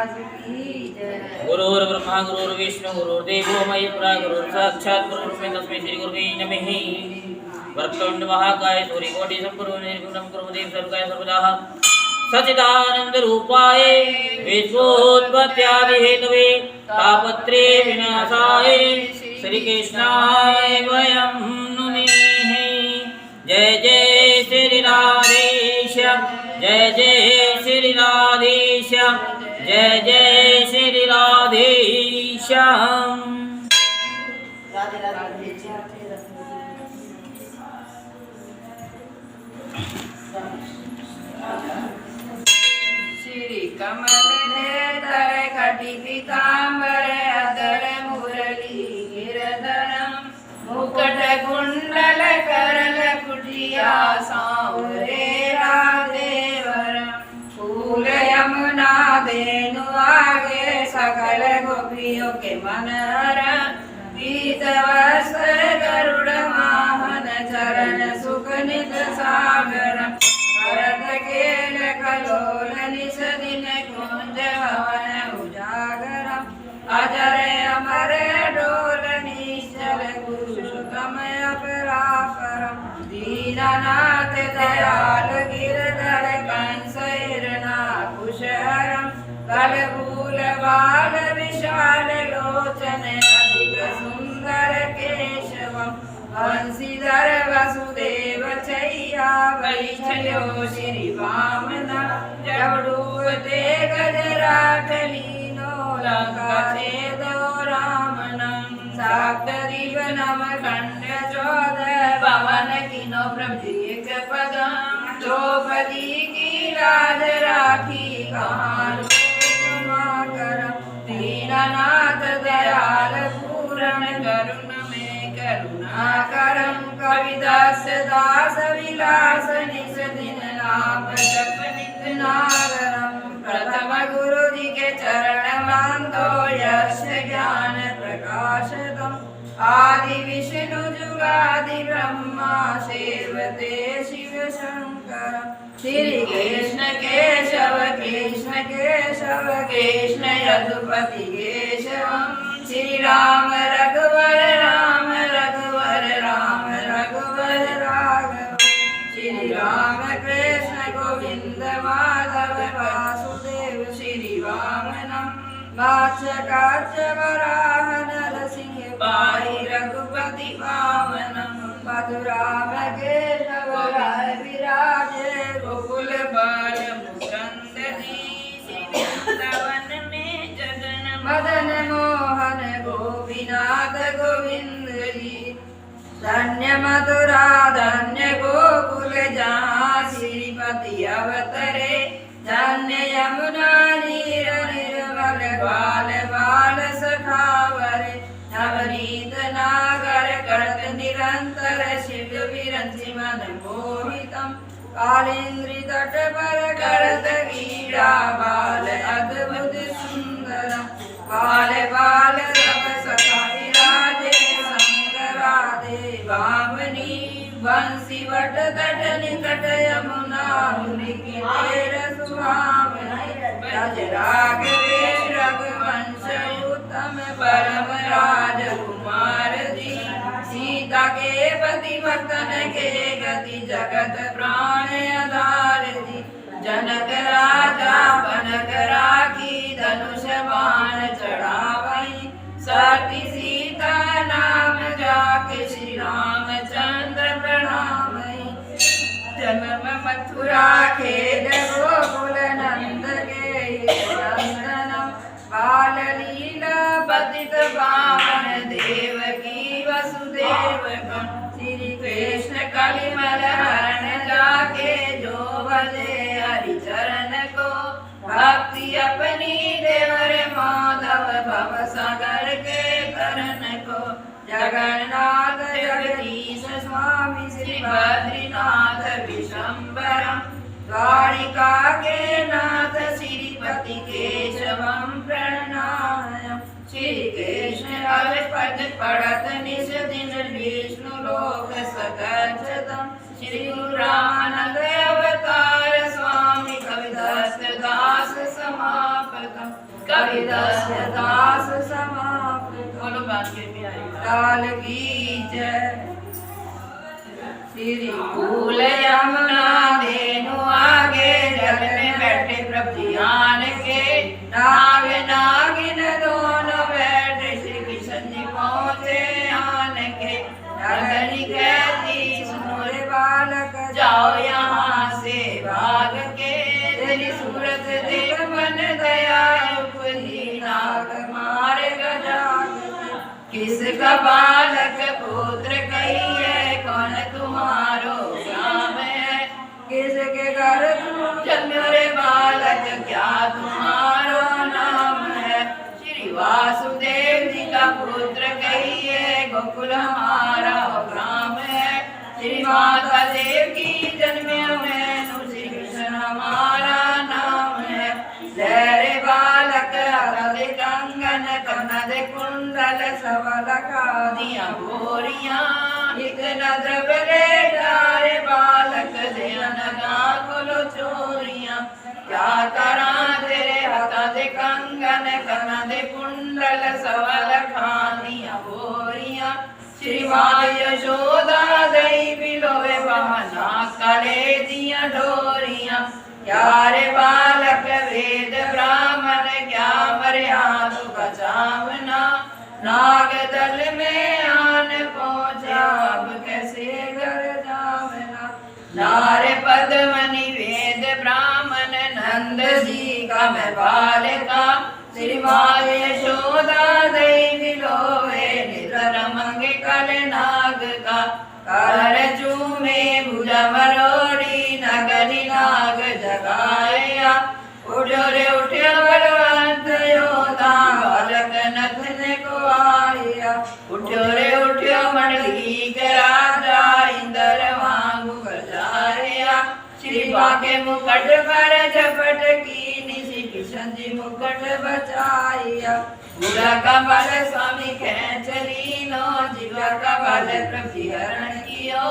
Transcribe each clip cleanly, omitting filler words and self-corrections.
महाराज की जय। गुरुर्ब्रह्मा गुरुर्विष्णु गुरुर्देवो महेश्वरा गुरुर्साक्षात् परब्रह्म तस्मै श्री गुरुवे नमः। वक्रतुंड महाकाय सूर्यकोटि सम्प्रभ निर्विघ्नं कुरु देव सर्वकाय सर्वदा सच्चिदानंद रूपाय विश्वोत्पत्त्यादि हेतवे तापत्रे विनाशाय श्री कृष्णाय वयं नुमः। जय जय श्री राधेश जय जय श्री राधेश जय जय श्री राधेश। राधे राधे। श्री कमल नेत्र कटि पीतांबर अधर मुरली गिरधरम मुकुट कुंडल करल कुटिया सांवरे राधेवरम फूल यमुना बेनु आगे सकल गोपियों के मनहर पीत वस्त्र गरुड़ वाहन चरण सुख नित सागर भरत केल कलोल निश दिन कुंज भवन उजागर अजर अमर डोल निश्चल पुरुषोत्तम अपरापरम दीननाथ दयाल गिरधर कंस हिरणाकुशहरम कलभूल बाल विशाल लोचन अधिक सुंदर केशवम बंशीधर वसुदेव चैया वैष्णव श्री वामना जबडूते गजराट लीनो लंका छेदो रामनम साक्त दीप नव खंड चौदह पवन किनो प्रभुक पदम द्रौपदी की लाज राखी कहाँ दीननाथ दयाल पूरण करुण में करुणा करम कविदास दास विलास निज दिन लाभ जप नित नागरम प्रथम गुरु जी के चरण मांदो यश ज्ञान प्रकाशतम आदि विष्णु जुगादि ब्रह्मा सेवते शिव शंकर श्री कृष्ण केशव कृष्ण केशव कृष्ण यदुपति केशवम श्री राम रघुवर राम रघुवर राम रघुवर राघव श्री राम कृष्ण गोविंद माधव वासुदेव श्री वामनम वाचकाच वराह नरसिंह पाहि रघुपति वामनम मधुराम केशव राय विराजे गोकुल बाल मुकुंद वृंदावन में जगन मदन मोहन गोपीनाथ गोविंद जी धन्य मथुरा धन्य गोकुल जहाँ श्रीपति अवतरे धन्य यमुना नीर निर्मल बाल बाल सखावरे नवनीत नागर करत निरंतर शिव विरंचि मन मोहितम कालिंद्री तट पर करत क्रीड़ा बाल अद्भुत सुंदरम बाल बाल सब सखा विराजे संग राधे वामनी बंसी वट तट निकट यमुना मुनि किनेर सुहावनी ब्रज राघवेश रघुवंश उत्तम परम राजकुमार जी सीता के पति भक्तन के गति जगत प्राण आधार जी जनक राजा बनक राखी धनुष बाण चढ़ावई सती सीता नाम जाके श्री रामचंद्र प्रणामई जन्म मथुरा खेद गोकुल नंद के नंदनम बाल लीला पतित पावन देवकी वसुदेव श्री कृष्ण कलिमल हरण जाके जो भजे हरि चरण को भक्ति अपनी देवर माधव भव सागर के करण को जगन्नाथ जगदीश स्वामी श्री बद्रीनाथ विशंबरम द्वारिका के नाथ श्रीपति केशवम प्रणमामि श्री कृष्ण पद पढ़त निज दिन विष्णु लोक सकचतम श्री गुरु रामानंद अवतार स्वामी कविदास दास समापन स्वागतम कविदस्य दास समाप्त। बोलो बात के प्यारी लाल की जय। श्री फूल यमुना देनु आगे जल में बैठे प्रभु ध्यान के। नाग नागिन दोनों बैठे श्री कृष्ण जी पहुँचे आन के। नगरी कहती सुनो रे बालक जाओ यहाँ से भाग के। तेरी सूरत देख मन दया उपजी नाग मारेगा जाग के। किसका बालक पुत्र कहिए कौन तुम्हारो नाम है। किसके घर तुम जन्मे रे बालक क्या तुम्हारो नाम है। श्री वासुदेव जी का पुत्र कहिए गोकुल हमारा ग्राम है। श्री माता देव की जन्मे में श्री कृष्ण हमारा नाम है। रे बालक हरदे कंगन कनद कुंडल सबल कादियां बोरियां। एक नजर बले डारे बालक दे अनगा खोलो चोरियां। क्या करा तेरे हाथ दे कंगन कनद कुंडल सबल कादियां बोरियां। श्री माँ यशोदा दई बिलोवे बहना करे दिया डोरियां। क्या रे बालक वेद ब्राह्मण क्या मर्यादा बचावना। नाग दल में आन पहुँचा अब कैसे घर जावना। नारे पद्मनि वेद ब्राह्मण नंद जी का मैं बालिका। श्री माँ यशोदा दई बिलोवे निधर मंगे कल नाग का। कर चूमे भुजा मरोड़ी नगरी नाग जगाया। उठो रे उठो बलवंत योधा बालक नथने को आया। उठो रे उठो मंडली के राजा इंद्र वांगू बजाया। श्री बाके मुकुट पर झपट की निशि कृष्ण जी मुकुट बचाया। बुरा का बल स्वामी खेच लीनो जीवा का बल प्रभु हरण कियो।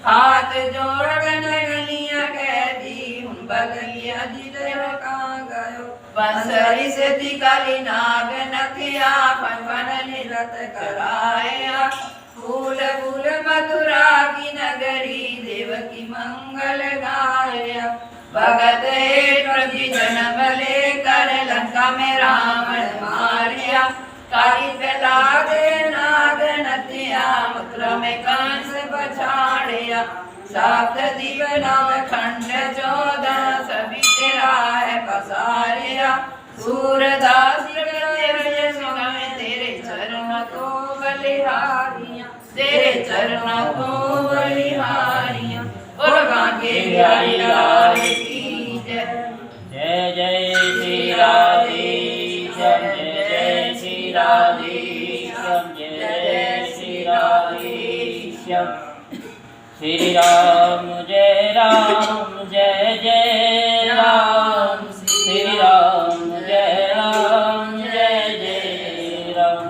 हाथ जोड़ गलिया कह दी उन बल लिया जिधर कहाँ गयो। बंसरी से काली नाग नथिया फन फन निरत कराया। फूल फूल मथुरा की नगरी देवकी मंगल गाया। भगत प्रभु जन्म लेकर लंका में रावण मारिया। काली फैला दे नाग नथिया मथुरा में कंस पछाड़िया। सात दीवना खंड 14 सभी तेरा है पसारिया। सूरदास तेरे चरण को बलिहारियां। तेरे चरण को बलिहारियां। और बांके बिहारी लाल की जय। जय जय श्री राधेश्याम जय जय श्री राधेश्याम जय जय श्री राधेश्याम। श्री राम जय जय राम। श्री राम जय जय राम।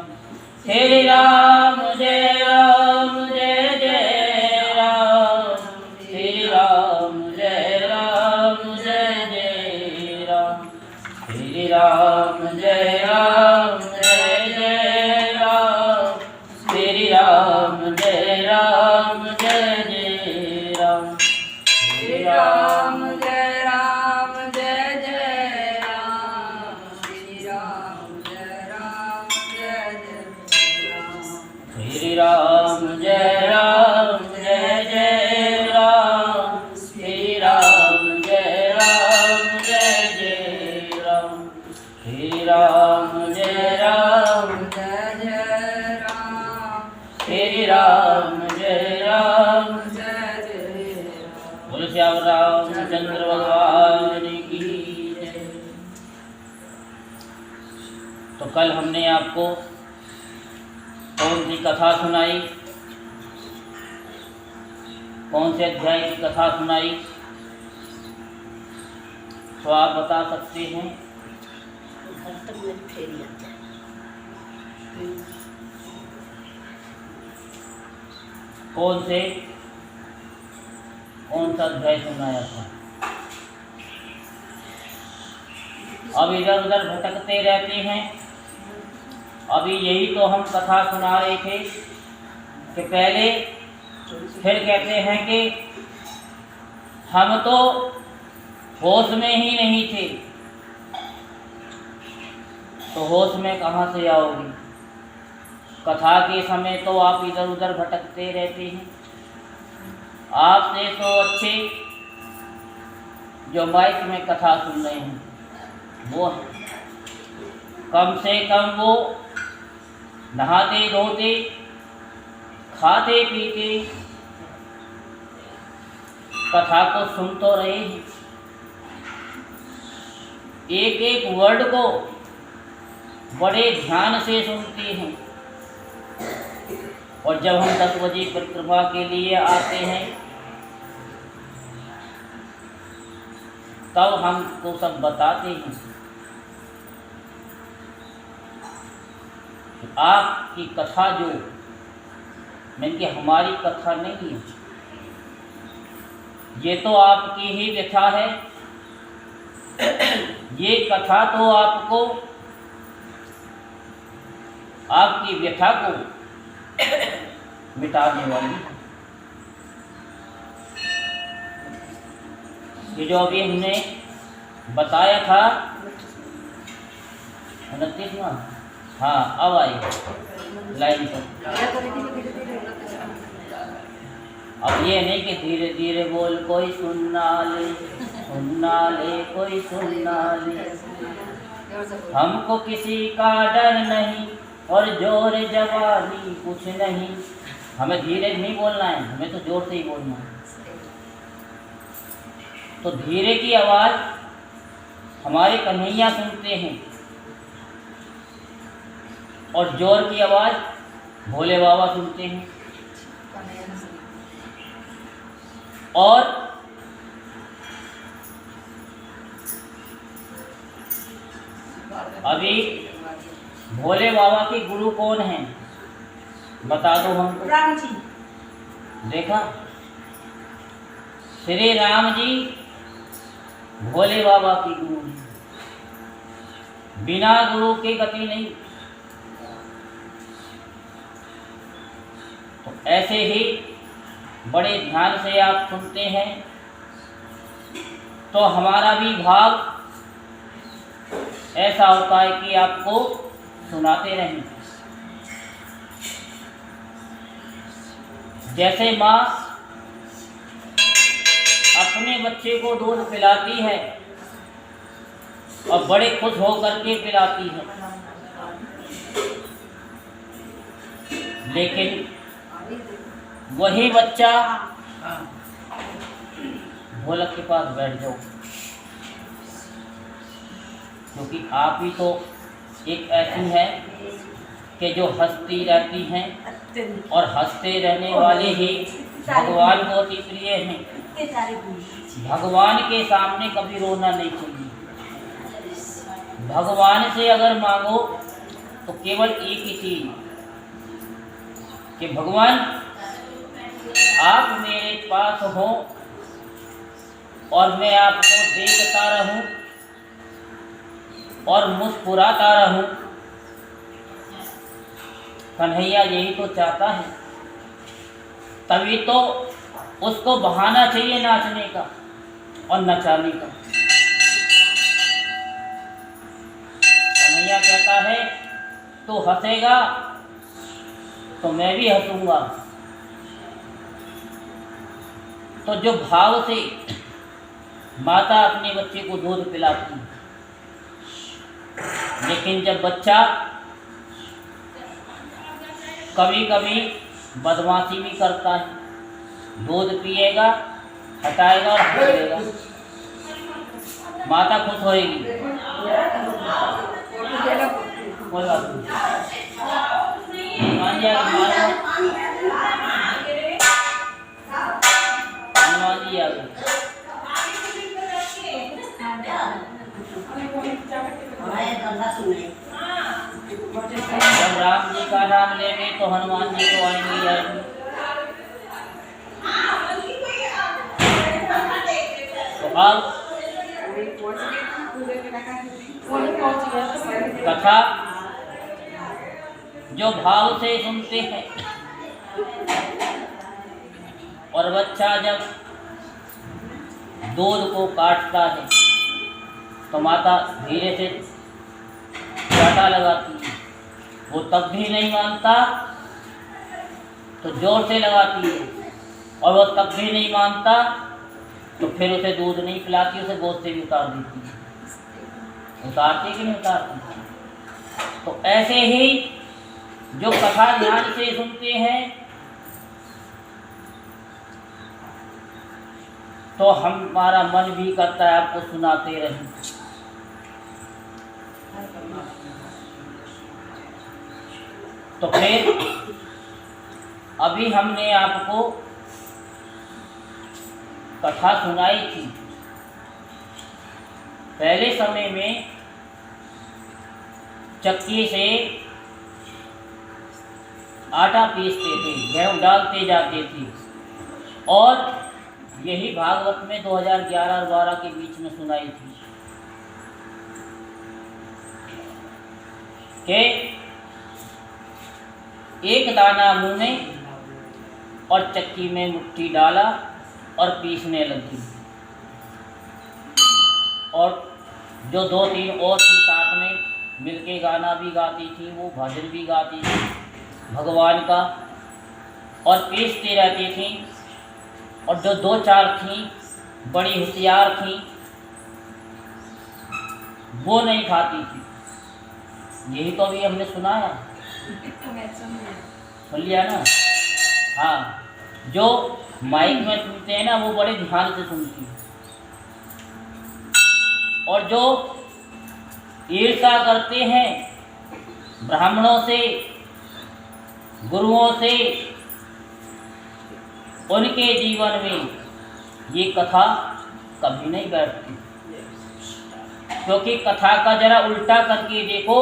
श्री राम जय जय राम। श्री राम जय जय राम। श्री राम जय जय राम। श्री राम जय जय राम। श्री राम जय जय राम। श्री राम जय जय राम। श्री राम जय जय राम। श्री राम जय जय राम। श्री राम जय जय राम। श्री राम जय जय जय राम। बोलो श्याम रामचंद्र भगवान की जय। तो कल हमने आपको कौन सी कथा सुनाई, कौन से अध्याय की कथा सुनाई, तो आप बता सकते हैं? कौन सा अध्याय सुनाया था? अब इधर उधर भटकते रहते हैं। अभी यही तो हम कथा सुना रहे थे कि पहले फिर कहते हैं कि हम तो होश में ही नहीं थे, तो होश में कहाँ से आओगे? कथा के समय तो आप इधर उधर भटकते रहते हैं। आपसे तो अच्छे जो माइक में कथा सुन रहे हैं वो कम से कम वो नहाते धोते खाते पीते कथा को सुन तो रहे हैं। एक एक वर्ड को बड़े ध्यान से सुनते हैं। और जब हम 10 बजे परिक्रमा के लिए आते हैं तब हमको सब बताते हैं। आपकी कथा जो मैंने कि हमारी कथा नहीं है, ये तो आपकी ही व्यथा है। ये कथा तो आपको आपकी व्यथा को मिटाने वाली है। ये जो अभी हमने बताया था 29वां, हाँ अब आई लाइन पर। अब ये नहीं कि धीरे धीरे बोल कोई सुनना ले कोई सुनना ले। हमको किसी का डर नहीं और जोर जवानी कुछ नहीं। हमें धीरे नहीं बोलना है, हमें तो जोर से ही बोलना है। तो धीरे की आवाज़ हमारे कन्हैया सुनते हैं और जोर की आवाज़ भोले बाबा सुनते हैं। और अभी भोले बाबा के गुरु कौन हैं बता दो हमको। राम जी। देखा, श्री राम जी भोले बाबा की गुरु हैं। बिना गुरु के गति नहीं। तो ऐसे ही बड़े ध्यान से आप सुनते हैं तो हमारा भी भाव ऐसा होता है कि आपको सुनाते रहें। जैसे माँ अपने बच्चे को दूध पिलाती है और बड़े खुश होकर के पिलाती है, लेकिन वही बच्चा ढोलक के पास बैठ जाओ, क्योंकि आप ही तो एक ऐसी है कि जो हंसती रहती हैं और हंसते रहने वाले ही भगवान को अति प्रिय हैं। भगवान के सामने कभी रोना नहीं चाहिए। भगवान से अगर मांगो तो केवल एक ही चीज कि भगवान आप मेरे पास हो और मैं आपको देखता रहूं और मुस्कुराता रहूं। कन्हैया यही तो चाहता है, तभी तो उसको बहाना चाहिए नाचने का और नचाने का। कन्हैया कहता है तो हंसेगा तो मैं भी हंसूंगा। तो जो भाव से माता अपने बच्चे को दूध पिलाती है, लेकिन जब बच्चा कभी कभी बदमाशी भी करता है, दूध पिएगा, हटाएगा और हंस देगा, माता खुश होएगी। कोई बात नहीं, मान लिया मान लिया। जब राम जी का नाम लेंगे तो हनुमान जी को आएंगे। तो अब कथा जो भाव से सुनते हैं, और बच्चा जब दूध को काटता है तो माता धीरे से चाटा लगाती है, वो तब भी नहीं मानता तो जोर से लगाती है, और वो तब भी नहीं मानता तो फिर उसे दूध नहीं पिलाती, उसे गोद से भी उतार देती है। उतारती कि नहीं उतारती? तो ऐसे ही जो कथा ध्यान से सुनते हैं तो हमारा मन भी करता है आपको सुनाते रहें। तो फिर अभी हमने आपको कथा सुनाई थी। पहले समय में चक्की से आटा पीसते थे, गेहूं डालते जाते थे, और यही भागवत में 2011 और 12 के बीच में सुनाई थी कि एक दाना मुंह में और चक्की में मुट्ठी डाला और पीसने लगी, और जो 2-3 और थी साथ में मिलके गाना भी गाती थी, वो भजन भी गाती थी भगवान का, और पीसती रहती थी। और जो 2-4 थी बड़ी होशियार थी, वो नहीं खाती थी। यही तो अभी हमने सुनाया, सुन लिया ना? हाँ, जो माइक में सुनते हैं ना वो बड़े ध्यान से सुनती है, और जो ईर्ष्या करते हैं ब्राह्मणों से, गुरुओं से, उनके जीवन में ये कथा कभी नहीं बैठती। क्योंकि कथा का जरा उल्टा करके देखो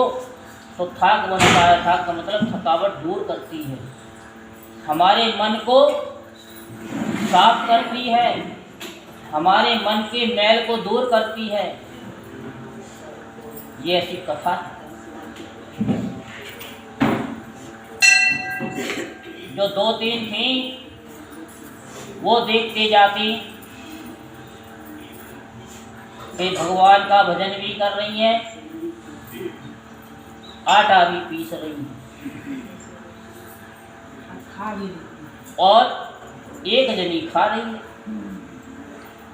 तो थाक बनता है। थाक का मतलब थकावट दूर करती है, हमारे मन को साफ करती है, हमारे मन के मैल को दूर करती है। ये ऐसी कथा जो 2-3 थी वो देखते जाती कि भगवान का भजन भी कर रही हैं, आटा भी पीस रही हैं, और एक जनी खा रही है।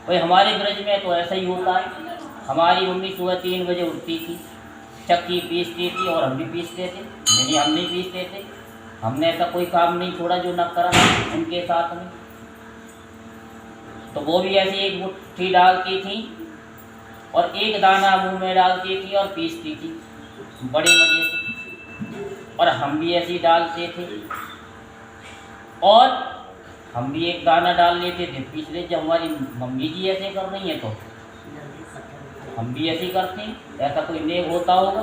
भाई हमारे ब्रज में तो ऐसा ही होता है। हमारी मम्मी सुबह 3 बजे उठती थी, चक्की पीसती थी और हम भी पीसते थे। यानी हम नहीं पीसते थे, हमने ऐसा कोई काम नहीं छोड़ा जो न करा उनके साथ में। तो वो भी ऐसी एक मुट्ठी डालती थी और एक दाना मुंह में डालती थी और पीसती थी बड़े मज़े से, और हम भी ऐसे ही डालते थे, और हम भी एक दाना डाल लेते थे, पीस लेते। जब हमारी मम्मी जी ऐसे कर रही हैं तो हम भी ऐसे ही करते हैं। ऐसा कोई नेक होता होगा।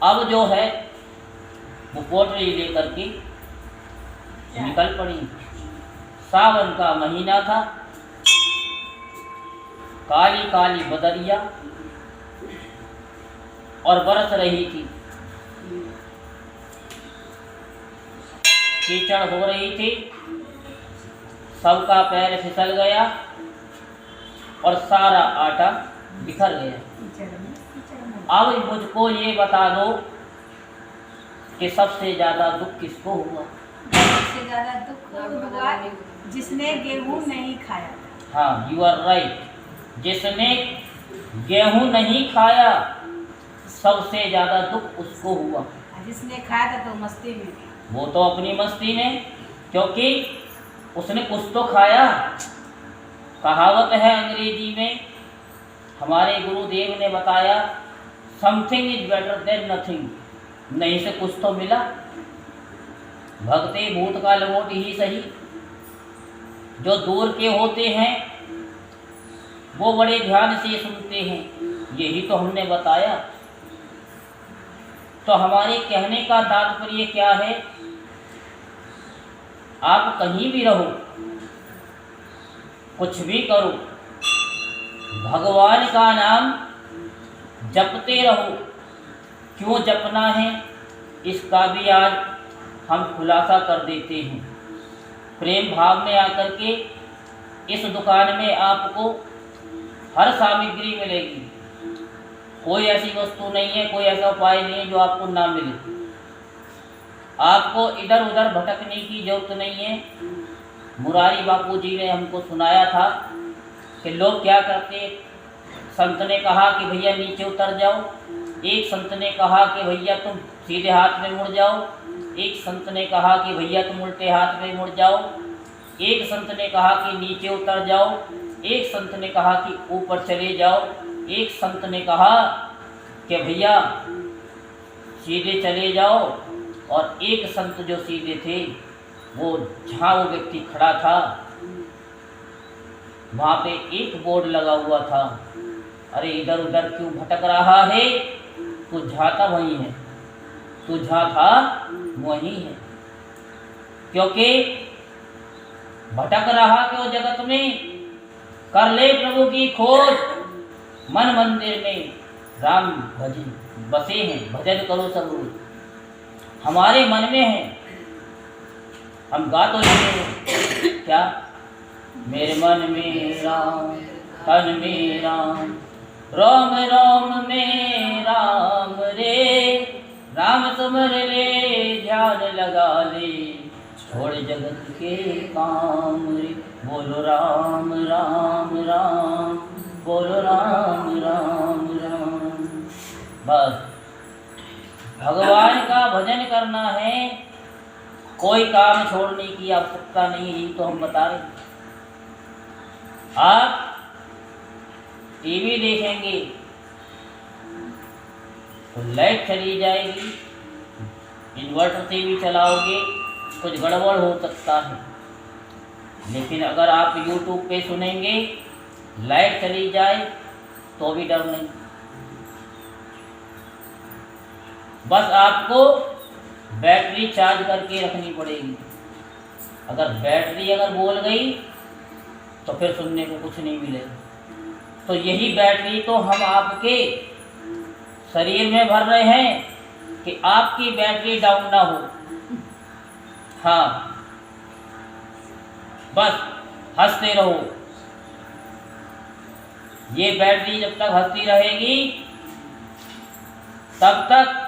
अब जो है वो पोटली लेकर के निकल पड़ी। सावन का महीना था, काली काली बदरिया और बरस रही थी, कीचड़ हो रही थी, सबका पैर फिसल गया और सारा आटा बिखर गया। अब मुझको ये बता दो कि सबसे ज़्यादा दुख किसको हुआ? सबसे ज़्यादा दुख हुआ जिसने गेहूं नहीं खाया। हाँ, यू आर राइट। जिसने गेहूं नहीं खाया सबसे ज़्यादा दुख उसको हुआ। जिसने खाया था तो मस्ती में, वो तो अपनी मस्ती में, क्योंकि उसने कुछ तो खाया। कहावत है अंग्रेजी में, हमारे गुरुदेव ने बताया, something is better than nothing. नहीं से कुछ तो मिला। भगते भूत का लंगोट ही सही। जो दूर के होते हैं वो बड़े ध्यान से सुनते हैं, यही तो हमने बताया। तो हमारे कहने का तात्पर्य क्या है? आप कहीं भी रहो, कुछ भी करो, भगवान का नाम जपते रहो। क्यों जपना है इसका भी आज हम खुलासा कर देते हैं। प्रेम भाव में आकर के इस दुकान में आपको हर सामग्री मिलेगी। कोई ऐसी वस्तु नहीं है, कोई ऐसा उपाय नहीं है जो आपको ना मिले। आपको इधर उधर भटकने की जरूरत नहीं है। मुरारी बापू जी ने हमको सुनाया था कि लोग क्या करते, संत ने कहा कि भैया नीचे उतर जाओ, एक संत ने कहा कि भैया तुम सीधे हाथ में मुड़ जाओ, एक संत ने कहा कि भैया तुम उल्टे हाथ में मुड़ जाओ, एक संत ने कहा कि नीचे उतर जाओ, एक संत ने कहा कि ऊपर चले जाओ, एक संत ने कहा कि भैया सीधे चले जाओ। और एक संत जो सीधे थे, वो जहाँ वो व्यक्ति खड़ा था वहाँ पे एक बोर्ड लगा हुआ था, अरे इधर उधर क्यों भटक रहा है, तू जाता वहीं है, तू जहाँ था वहीं है। क्योंकि भटक रहा क्यों जगत में, कर ले प्रभु की खोज। मन मंदिर में राम भजन बसे हैं, भजन करो सब रोज। हमारे मन में है, हम गा तो लेते हैं क्या, मेरे मन में राम, तन में राम, राम राम में राम रे, राम तुमर ले ध्यान लगा ले, छोड़ जगत के काम रे, बोलो राम राम राम, बोलो राम राम राम। बस भगवान का भजन करना है, कोई काम छोड़ने की आवश्यकता नहीं है। तो हम बता रहे, आप टीवी देखेंगे तो लाइट चली जाएगी, इन्वर्टर से भी चलाओगे कुछ गड़बड़ हो सकता है। लेकिन अगर आप YouTube पे सुनेंगे, लाइट चली जाए तो भी डर नहीं। बस आपको बैटरी चार्ज करके रखनी पड़ेगी। अगर बैटरी अगर बोल गई तो फिर सुनने को कुछ नहीं मिलेगा। तो यही बैटरी तो हम आपके शरीर में भर रहे हैं कि आपकी बैटरी डाउन ना हो। हाँ, बस हंसते रहो। ये बैटरी जब तक हंसती रहेगी तब तक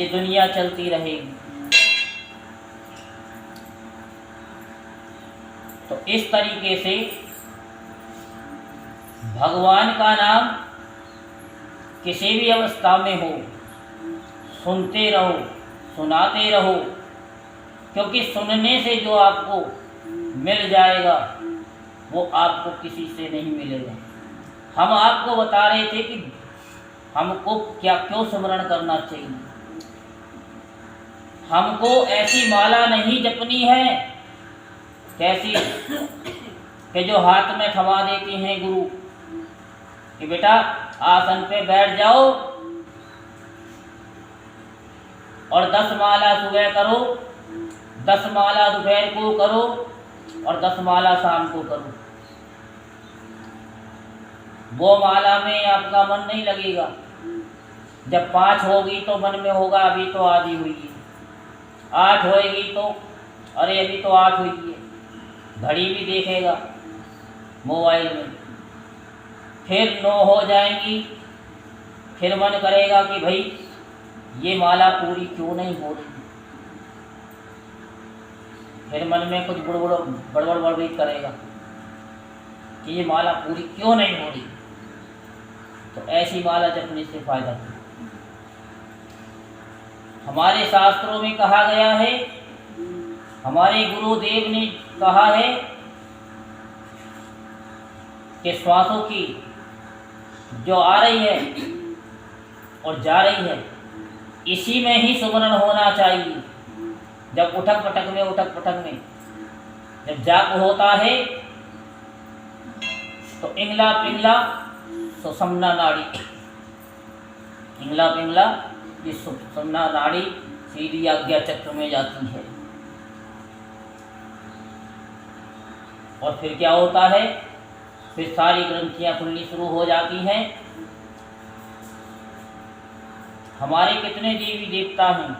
ये दुनिया चलती रहेगी। तो इस तरीके से भगवान का नाम किसी भी अवस्था में हो, सुनते रहो, सुनाते रहो। क्योंकि सुनने से जो आपको मिल जाएगा वो आपको किसी से नहीं मिलेगा। हम आपको बता रहे थे कि हमको क्या क्यों स्मरण करना चाहिए। हमको ऐसी माला नहीं जपनी है कैसी कि जो हाथ में थमा देती हैं गुरु कि बेटा आसन पे बैठ जाओ और 10 माला सुबह करो, 10 माला दोपहर को करो और 10 माला शाम को करो। वो माला में आपका मन नहीं लगेगा। जब 5 होगी तो मन में होगा अभी तो आधी हुई है, 8 होएगी तो अरे अभी तो 8 हुई है, घड़ी भी देखेगा मोबाइल में। फिर 9 हो जाएंगी, फिर मन करेगा कि भाई ये माला पूरी क्यों नहीं हो रही। फिर मन में कुछ गड़बड़ करेगा कि ये माला पूरी क्यों नहीं हो रही। तो ऐसी माला जपने से फायदा नहीं। हमारे शास्त्रों में कहा गया है, हमारे गुरुदेव ने कहा है कि श्वासों की जो आ रही है और जा रही है इसी में ही सुमरण होना चाहिए। जब उठक पटक में जब जाप होता है तो इंगला पिंगला सुषुम्ना नाड़ी, इंगला पिंगला ये सुषुम्ना नाड़ी सीधी आज्ञा चक्र में जाती है। और फिर क्या होता है, फिर सारी ग्रंथियां खुलनी शुरू हो जाती हैं। हमारे कितने देवी देवता हैं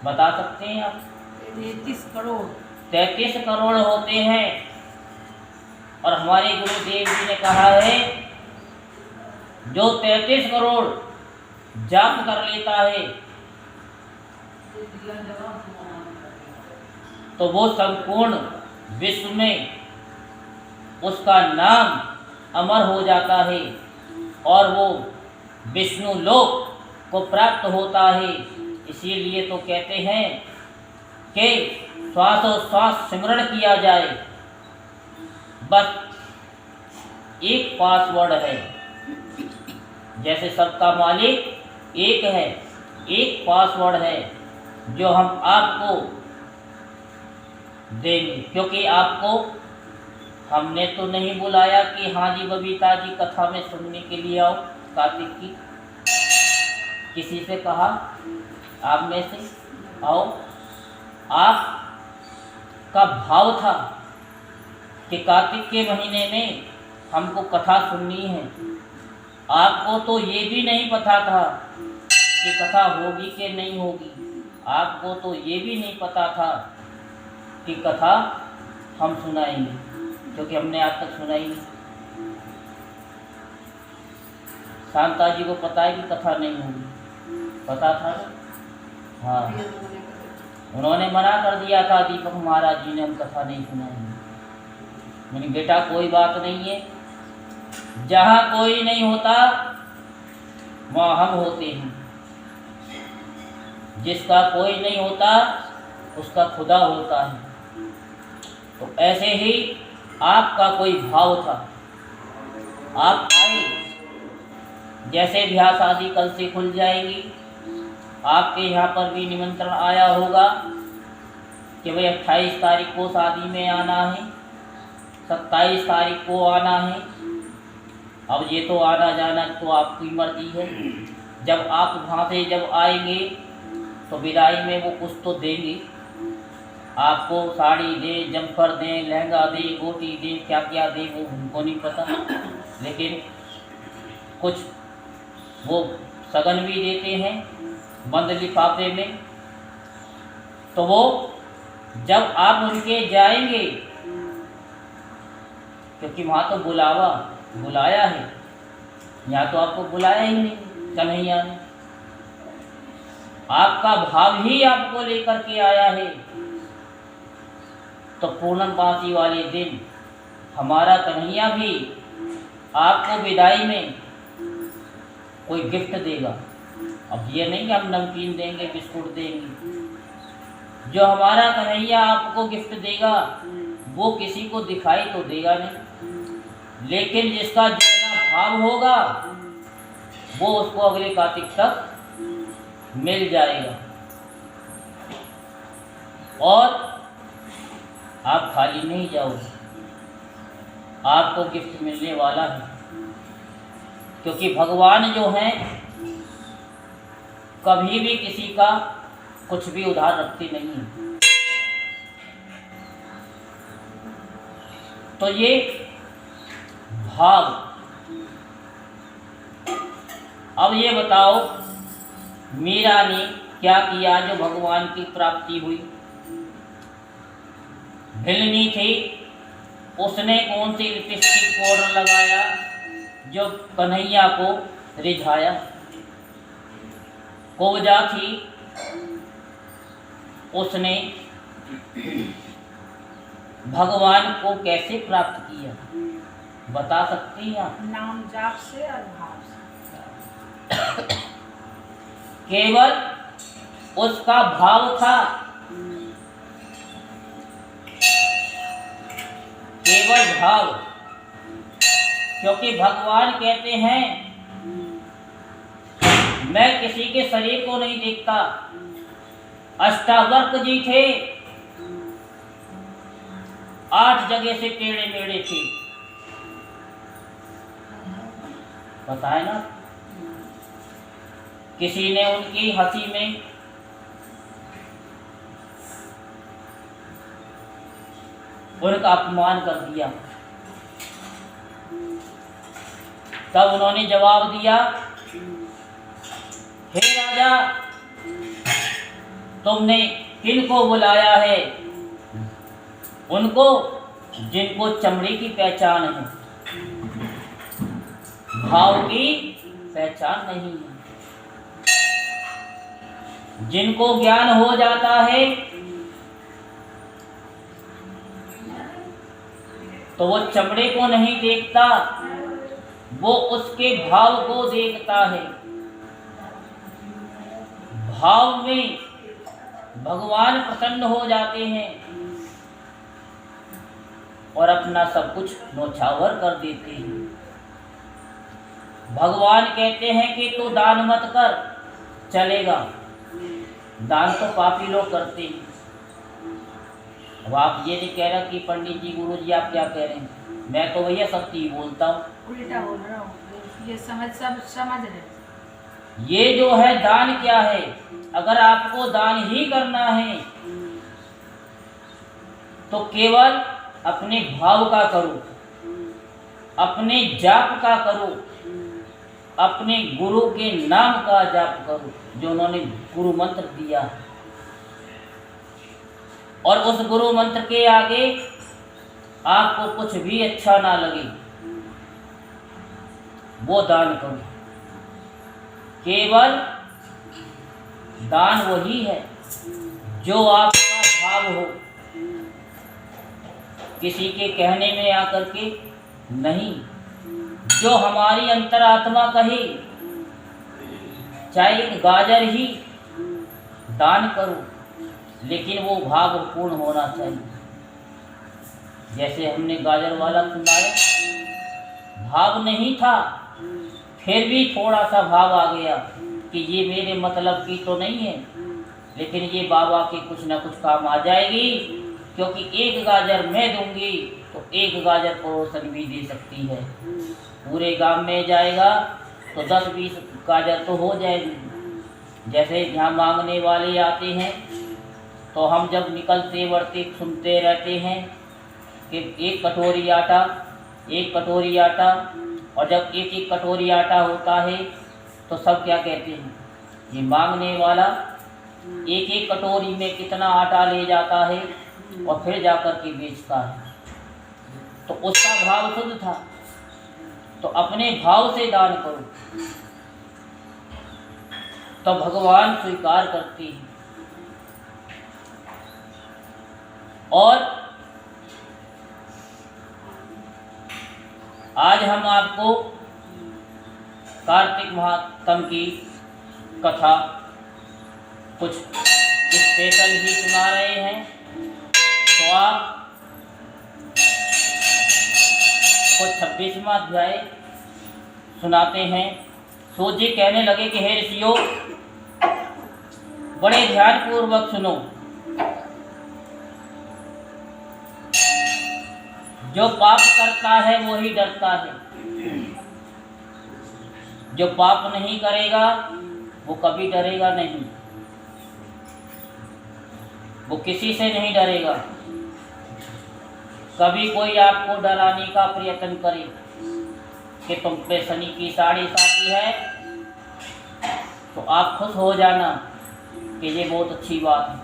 बता सकते हैं आप? 33 करोड़। 33 करोड़ होते हैं। और हमारे गुरुदेव जी ने कहा है जो 33 करोड़ जाप कर लेता है तो वो संपूर्ण विश्व में उसका नाम अमर हो जाता है और वो विष्णु लोक को प्राप्त होता है। इसीलिए तो कहते हैं कि श्वासोश्वास सिमरण किया जाए, बस एक पासवर्ड है। जैसे सबका मालिक एक है, एक पासवर्ड है जो हम आपको देंगे, क्योंकि आपको हमने तो नहीं बुलाया कि हाँ जी बबीता जी कथा में सुनने के लिए आओ कार्तिक की। किसी से कहा आप में से आओ? आपका भाव था कि कार्तिक के महीने में हमको कथा सुननी है। आपको तो ये भी नहीं पता था कि कथा होगी कि नहीं होगी। आपको तो ये भी नहीं पता था कि कथा हम सुनाएंगे, क्योंकि हमने आज तक सुनाई नहीं। शांता जी को पता है कि कथा नहीं होगी, पता था ना? हाँ, उन्होंने मना कर दिया था दीपक महाराज जी ने, हम कथा नहीं सुनाएंगे। मैंने बेटा कोई बात नहीं है, जहाँ कोई नहीं होता वहाँ हम होते हैं। जिसका कोई नहीं होता उसका खुदा होता है। तो ऐसे ही आपका कोई भाव था, आप आए। जैसे ब्याह शादी कल से खुल जाएगी, आपके यहाँ पर भी निमंत्रण आया होगा कि भाई 28 तारीख को शादी में आना है, 27 तारीख को आना है। अब ये तो आना जाना तो आपकी मर्जी है। जब आप वहाँ से जब आएंगे तो विदाई में वो कुछ तो देंगे आपको, साड़ी दें, जम्पर दें, लहंगा दें, गोटी दें, क्या क्या दें वो उनको नहीं पता, लेकिन कुछ वो सगन भी देते हैं बंद लिफाफे में। तो वो जब आप उनके जाएंगे, क्योंकि वहाँ तो बुलाया है, यहाँ तो आपको बुलाया ही नहीं कन्हैया ने। आपका भाव ही आपको लेकर के आया है। तो पूर्णमासी वाले दिन हमारा कन्हैया भी आपको विदाई में कोई गिफ्ट देगा। अब ये नहीं कि हम नमकीन देंगे, बिस्कुट देंगे। जो हमारा कन्हैया आपको गिफ्ट देगा वो किसी को दिखाई तो देगा नहीं, लेकिन जिसका जितना भाव होगा वो उसको अगले कार्तिक तक मिल जाएगा। और आप खाली नहीं जाओगे, आपको गिफ्ट मिलने वाला है। क्योंकि भगवान जो हैं कभी भी किसी का कुछ भी उधार रखते नहीं है। तो ये भाव। अब ये बताओ मीरा ने क्या किया जो भगवान की प्राप्ति हुई? भिलनी थी, उसने कौन सी लिपस्टिक पाउडर लगाया जो कन्हैया को रिझाया? कोवजा थी, उसने भगवान को कैसे प्राप्त किया बता सकती हैं आप? नाम जाप से और भाव से। केवल उसका भाव था, केवल भाव। क्योंकि भगवान कहते हैं मैं किसी के शरीर को नहीं देखता। अष्टावक्र जी थे, 8 जगह से टेढ़े मेढ़े थे, पता है ना? किसी ने उनकी हंसी में उनका अपमान कर दिया, तब उन्होंने जवाब दिया, हे राजा, तुमने किनको बुलाया है? उनको जिनको चमड़े की पहचान है, भाव की पहचान नहीं है। जिनको ज्ञान हो जाता है तो वो चमड़े को नहीं देखता, वो उसके भाव को देखता है। भाव में भगवान प्रसन्न हो जाते हैं और अपना सब कुछ न्योछावर कर देते हैं। भगवान कहते हैं कि तू दान मत कर, चलेगा। दान तो पापी लोग करते हैं। अब आप ये नहीं कह रहा कि पंडित जी, गुरु जी आप क्या कह रहे हैं, मैं तो भैया सत्य ही बोलता हूँ। उल्टा बोल रहा हूँ, ये सब समझ रहे। ये जो है दान क्या है? अगर आपको दान ही करना है तो केवल अपने भाव का करो, अपने जाप का करो, अपने गुरु के नाम का जाप करो जो उन्होंने गुरु मंत्र दिया है। और उस गुरु मंत्र के आगे आपको कुछ भी अच्छा ना लगे, वो दान करो। केवल दान वही है जो आपका भाव हो, किसी के कहने में आकर के नहीं। जो हमारी अंतरात्मा कहे, चाहे एक गाजर ही दान करो, लेकिन वो भाव पूर्ण होना चाहिए। जैसे हमने गाजर वाला सुनाया, भाव नहीं था, फिर भी थोड़ा सा भाव आ गया कि ये मेरे मतलब की तो नहीं है, लेकिन ये बाबा के कुछ ना कुछ काम आ जाएगी, क्योंकि एक गाजर मैं दूंगी तो एक गाजर पड़ोसन भी दे सकती है। पूरे गांव में जाएगा तो 10-20 गाजर तो हो जाएगी। जैसे यहाँ मांगने वाले आते हैं तो हम जब निकलते बढ़ते सुनते रहते हैं कि एक कटोरी आटा, एक कटोरी आटा, और जब एक एक कटोरी आटा होता है तो सब क्या कहते हैं, ये मांगने वाला एक एक कटोरी में कितना आटा ले जाता है और फिर जाकर के बेचता है। तो उसका भाव शुद्ध था। तो अपने भाव से दान करो तो भगवान स्वीकार करते हैं। और आज हम आपको कार्तिक महात्म की कथा कुछ स्पेशल ही सुना रहे हैं। तो आप को 26वां अध्याय सुनाते हैं। सूत जी कहने लगे कि हे ऋषियों, बड़े ध्यान पूर्वक सुनो। जो पाप करता है वो ही डरता है, जो पाप नहीं करेगा वो कभी डरेगा नहीं, वो किसी से नहीं डरेगा। कभी कोई आपको डराने का प्रयत्न करे कि तुम पे शनि की साड़ी साथी है, तो आप खुश हो जाना कि ये बहुत अच्छी बात है।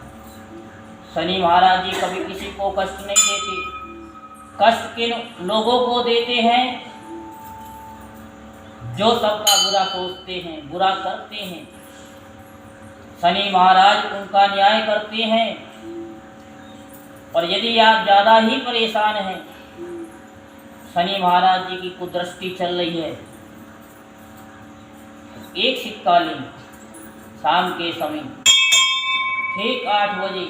शनि महाराज जी कभी किसी को कष्ट नहीं देते। कष्ट किन लोगों को देते हैं? जो सबका बुरा सोचते हैं, बुरा करते हैं। शनि महाराज उनका न्याय करते हैं। और यदि आप ज़्यादा ही परेशान हैं, शनि महाराज जी की कुदृष्टि चल रही है, एक सिक्का लें, शाम के समय ठीक 8 बजे,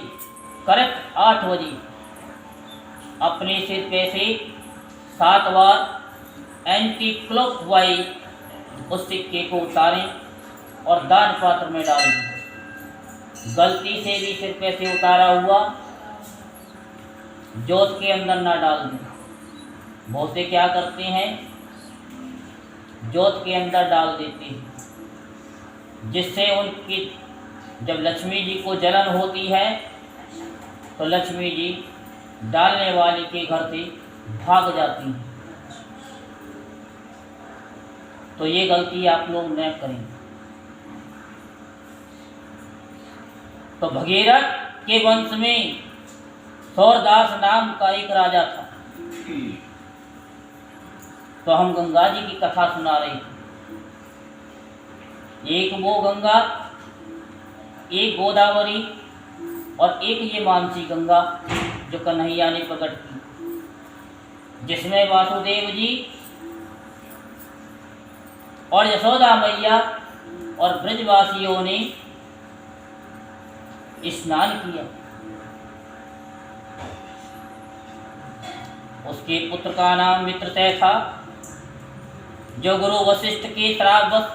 करेक्ट 8 बजे अपने सिर पे से 7 बार एंटी क्लॉकवाइज उस सिक्के को उतारें और दान पात्र में डाल दें। गलती से भी सिर पे से उतारा हुआ जोत के अंदर ना डाल दें। बहुत से क्या करते हैं, जोत के अंदर डाल देते हैं, जिससे उनकी जब लक्ष्मी जी को जलन होती है तो लक्ष्मी जी डालने वाले के घर से भाग जाती हैं। तो ये गलती आप लोग न करें। तो भगीरथ के वंश में सौरदास नाम का एक राजा था। तो हम गंगा जी की कथा सुना रहे थे। एक वो गंगा, एक गोदावरी और एक ये मानसी गंगा जो कन्हैया ने प्रकट की, जिसमें वासुदेव जी और यशोदा मैया और ब्रजवासियों ने स्नान किया। उसके पुत्र का नाम मित्रसेन था, जो गुरु वशिष्ठ के श्रापवश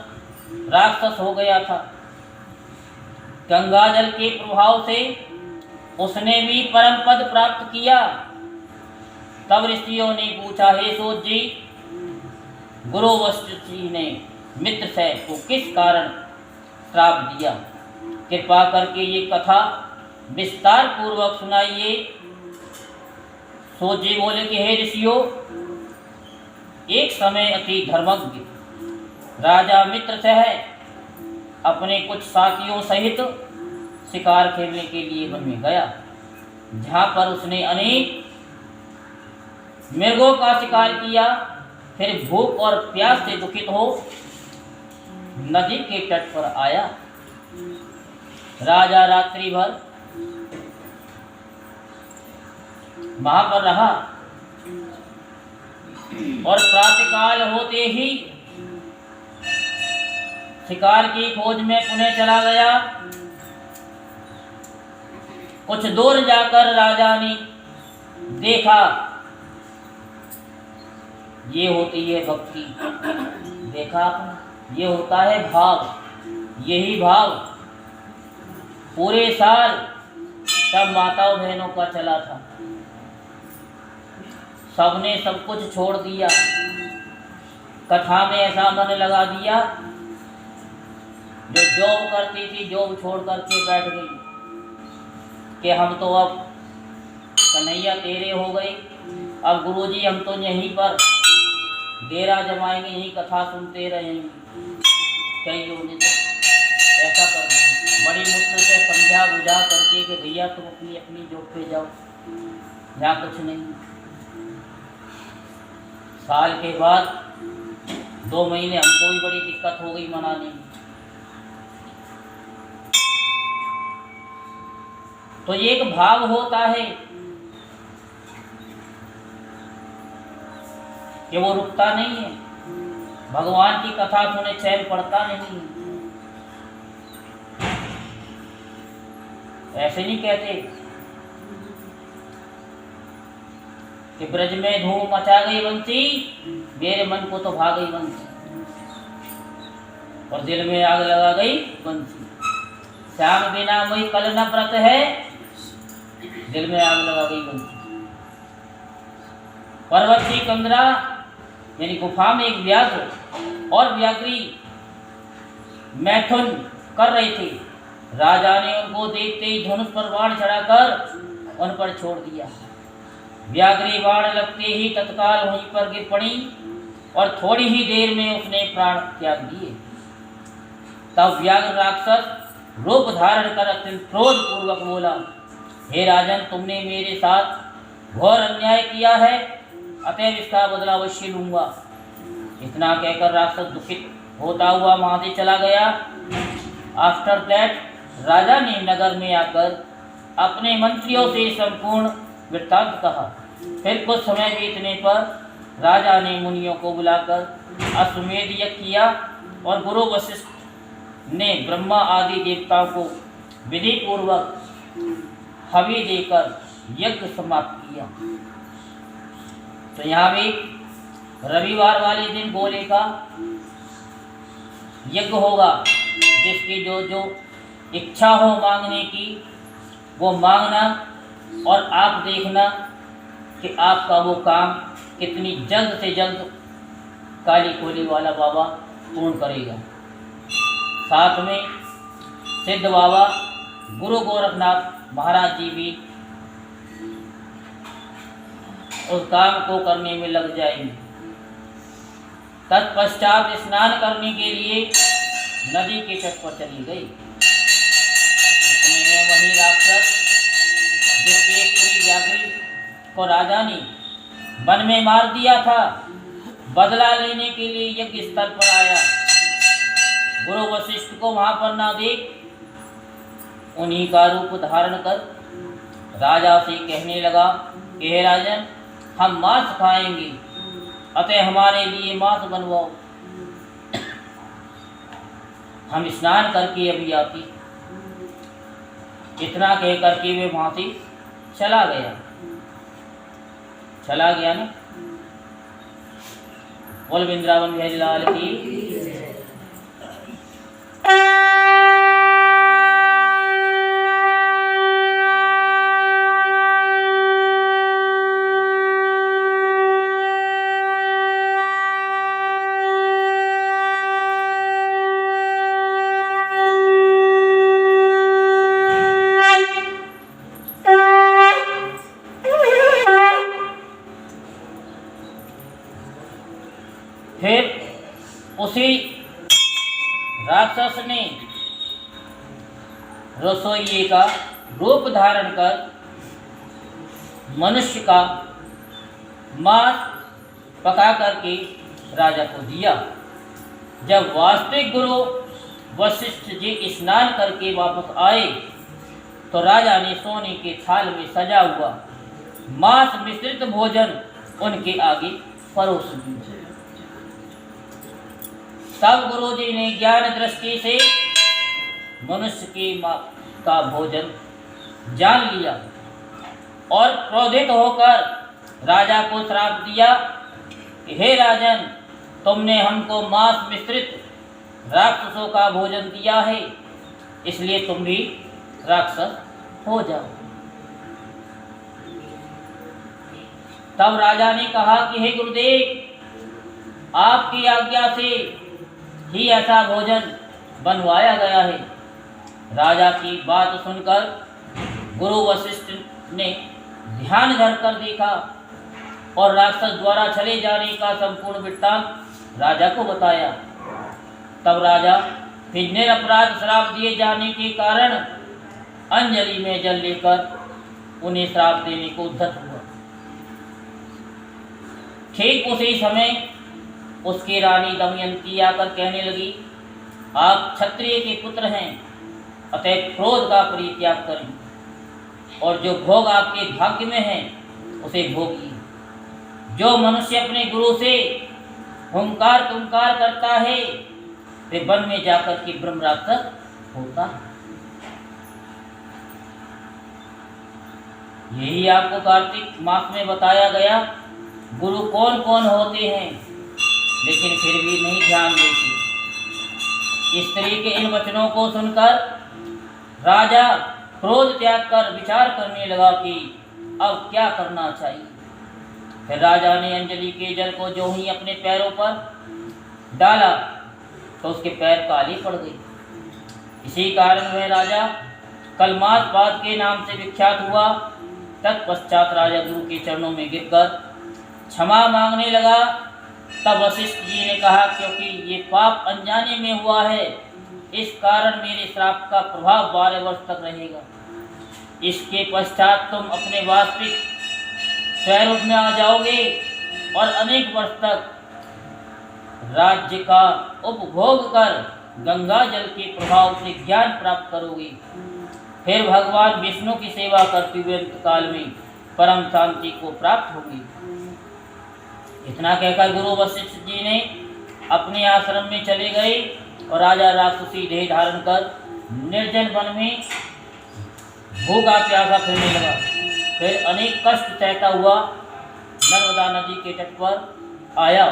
राक्षस हो गया था। गंगा जल के प्रभाव से उसने भी परम पद प्राप्त किया। तब ऋषियों ने पूछा, हे सूत जी, गुरु वशिष्ठ जी ने मित्रसेन को किस कारण श्राप दिया? कृपा करके ये कथा विस्तार पूर्वक सुनाइए। सूत जी बोले कि हे ऋषियों, एक समय अति धर्मज्ञ राजा मित्रसेन अपने कुछ साथियों सहित शिकार खेलने के लिए वन में गया, जहाँ पर उसने अनेक मृगों का शिकार किया। फिर भूख और प्यास से दुखित हो नदी के तट पर आया। राजा रात्रि भर वहां पर रहा और प्रातःकाल होते ही शिकार की खोज में पुनः चला गया। कुछ दूर जाकर राजा ने देखा, ये होती है भक्ति। देखा आपने, ये होता है भाव। यही भाव पूरे साल सब माताओं बहनों का चला था। सबने सब कुछ छोड़ दिया, कथा में ऐसा मन लगा दिया। जो जॉब करती थी जॉब छोड़ करके बैठ गई कि हम तो अब कन्हैया तेरे हो गए, अब गुरुजी हम तो यहीं पर डेरा जमाएंगे, यहीं कथा सुनते रहेंगे। कई लोगों ने तो ऐसा कर दिया। बड़ी मुश्किल से समझा बुझा करके कि भैया तुम अपनी अपनी जॉब पे जाओ, जहाँ कुछ नहीं। साल के बाद 2 महीने हमको भी बड़ी दिक्कत हो गई मनाने में। तो ये एक भाव होता है कि वो रुकता नहीं है। भगवान की कथा सुने चैन पड़ता नहीं। ऐसे नहीं कहते कि ब्रज में धूम मचा गई बंसी, मेरे मन को तो भा गई बंसी, और दिल में आग लगा गई बंसी। श्याम बिना मोहि कल न व्रत है, दिल में आग लगा गई बंसी। पर्वत की कंदरा यानी गुफा में एक व्याघ्र और व्याघ्री मैथुन कर रहे थे। राजा ने उनको देखते ही धनुष पर बाण चढ़ाकर उन पर छोड़ दिया। व्याघ्री बाण लगते ही तत्काल वहीं पर गिर पड़ी और थोड़ी ही देर में उसने प्राण त्याग दिए। तब व्याघ्र राक्षस रूप धारण कर अत्यंत क्रोध पूर्वक बोला, हे राजन, तुमने मेरे साथ घोर अन्याय किया है, अतएव इसका बदला अवश्य लूंगा। इतना कहकर राक्षस दुखित होता हुआ वहां से चला गया। आफ्टर दैट राजा ने नगर में आकर अपने मंत्रियों से संपूर्ण वृत्तांत कहा। फिर कुछ समय बीतने पर राजा ने मुनियों को बुलाकर अश्वमेध यज्ञ किया और गुरु वशिष्ठ ने ब्रह्मा आदि देवताओं को विधि पूर्वक हवि देकर यज्ञ समाप्त किया। तो यहाँ भी रविवार वाले दिन गोले का यज्ञ होगा, जिसकी जो जो इच्छा हो मांगने की वो मांगना, और आप देखना कि आपका वो काम कितनी जल्द से जल्द काली कोली वाला बाबा पूर्ण करेगा। साथ में सिद्ध बाबा गुरु गोरखनाथ महाराज जी भी उस काम को करने में लग जाएंगे। तत्पश्चात स्नान करने के लिए नदी के तट पर चली गई। इतने में वही राक्षस जिसके स्त्री व्याघ्री को राजा ने वन में मार दिया था, बदला लेने के लिए यज्ञ स्थल पर आया। गुरु वशिष्ठ को वहां पर ना देख उन्हीं का रूप धारण कर राजा से कहने लगा कि हे राजन, हम मांस खाएंगे, अतः हमारे लिए मांस बनवाओ। हम स्नान करके अभी आती। इतना कह करके वे वहां से चला गया ना। बोल वृंदावन बिहारी लाल की। फिर उसी राक्षस ने रसोइये का रूप धारण कर मनुष्य का मांस पका करके राजा को दिया। जब वास्तविक गुरु वशिष्ठ जी स्नान करके वापस आए तो राजा ने सोने के थाल में सजा हुआ मांस मिश्रित भोजन उनके आगे परोस दिया। तब गुरुजी ने ज्ञान दृष्टि से मनुष्य की का भोजन जान लिया और क्रोधित होकर राजा को श्राप दिया कि हे राजन, तुमने हमको मांस मिश्रित राक्षसों का भोजन दिया है, इसलिए तुम भी राक्षस हो जाओ। तब राजा ने कहा कि हे गुरुदेव, आपकी आज्ञा से ही ऐसा भोजन बनवाया गया है। राजा की बात सुनकर गुरु वशिष्ठ ने ध्यान धरकर देखा और राक्षस द्वारा चले जाने का संपूर्ण वृत्तांत राजा को बताया। तब राजा फिर निरपराध श्राप दिए जाने के कारण अंजलि में जल लेकर उन्हें श्राप देने को उद्यत हुआ। ठीक उसी समय उसकी रानी दमयंती आकर कहने लगी, आप क्षत्रिय के पुत्र हैं, अतः क्रोध का परित्याग करें और जो भोग आपके भाग्य में है उसे भोगिए। जो मनुष्य अपने गुरु से हुंकार तुंकार करता है वे वन में जाकर के ब्रह्म राक्षस होता है। यही आपको कार्तिक मास में बताया गया गुरु कौन कौन होते हैं, लेकिन फिर भी नहीं ध्यान देते। स्त्री के इन वचनों को सुनकर राजा क्रोध त्याग कर विचार करने लगा कि अब क्या करना चाहिए। फिर राजा ने अंजलि के जल को जो ही अपने पैरों पर डाला तो उसके पैर काले पड़ गए। इसी कारण वह राजा कलमासपाद के नाम से विख्यात हुआ। तत्पश्चात राजा गुरु के चरणों में गिरकर क्षमा मांगने लगा। तब वशिष्ठ जी ने कहा, क्योंकि ये पाप अनजाने में हुआ है, इस कारण मेरे श्राप का प्रभाव 12 वर्ष तक रहेगा। इसके पश्चात तुम अपने वास्तविक स्वरूप में आ जाओगे और अनेक वर्ष तक राज्य का उपभोग कर गंगा जल के प्रभाव से ज्ञान प्राप्त करोगे। फिर भगवान विष्णु की सेवा करते हुए अंतकाल में परम शांति को प्राप्त होगी। इतना कहकर गुरु वशिष्ठ जी ने अपने आश्रम में चले गए और राजा राक्षसी देह धारण कर निर्जन वन में भूखा प्यासा फिरने लगा। फिर अनेक कष्ट सहता हुआ नर्मदा नदी के तट पर आया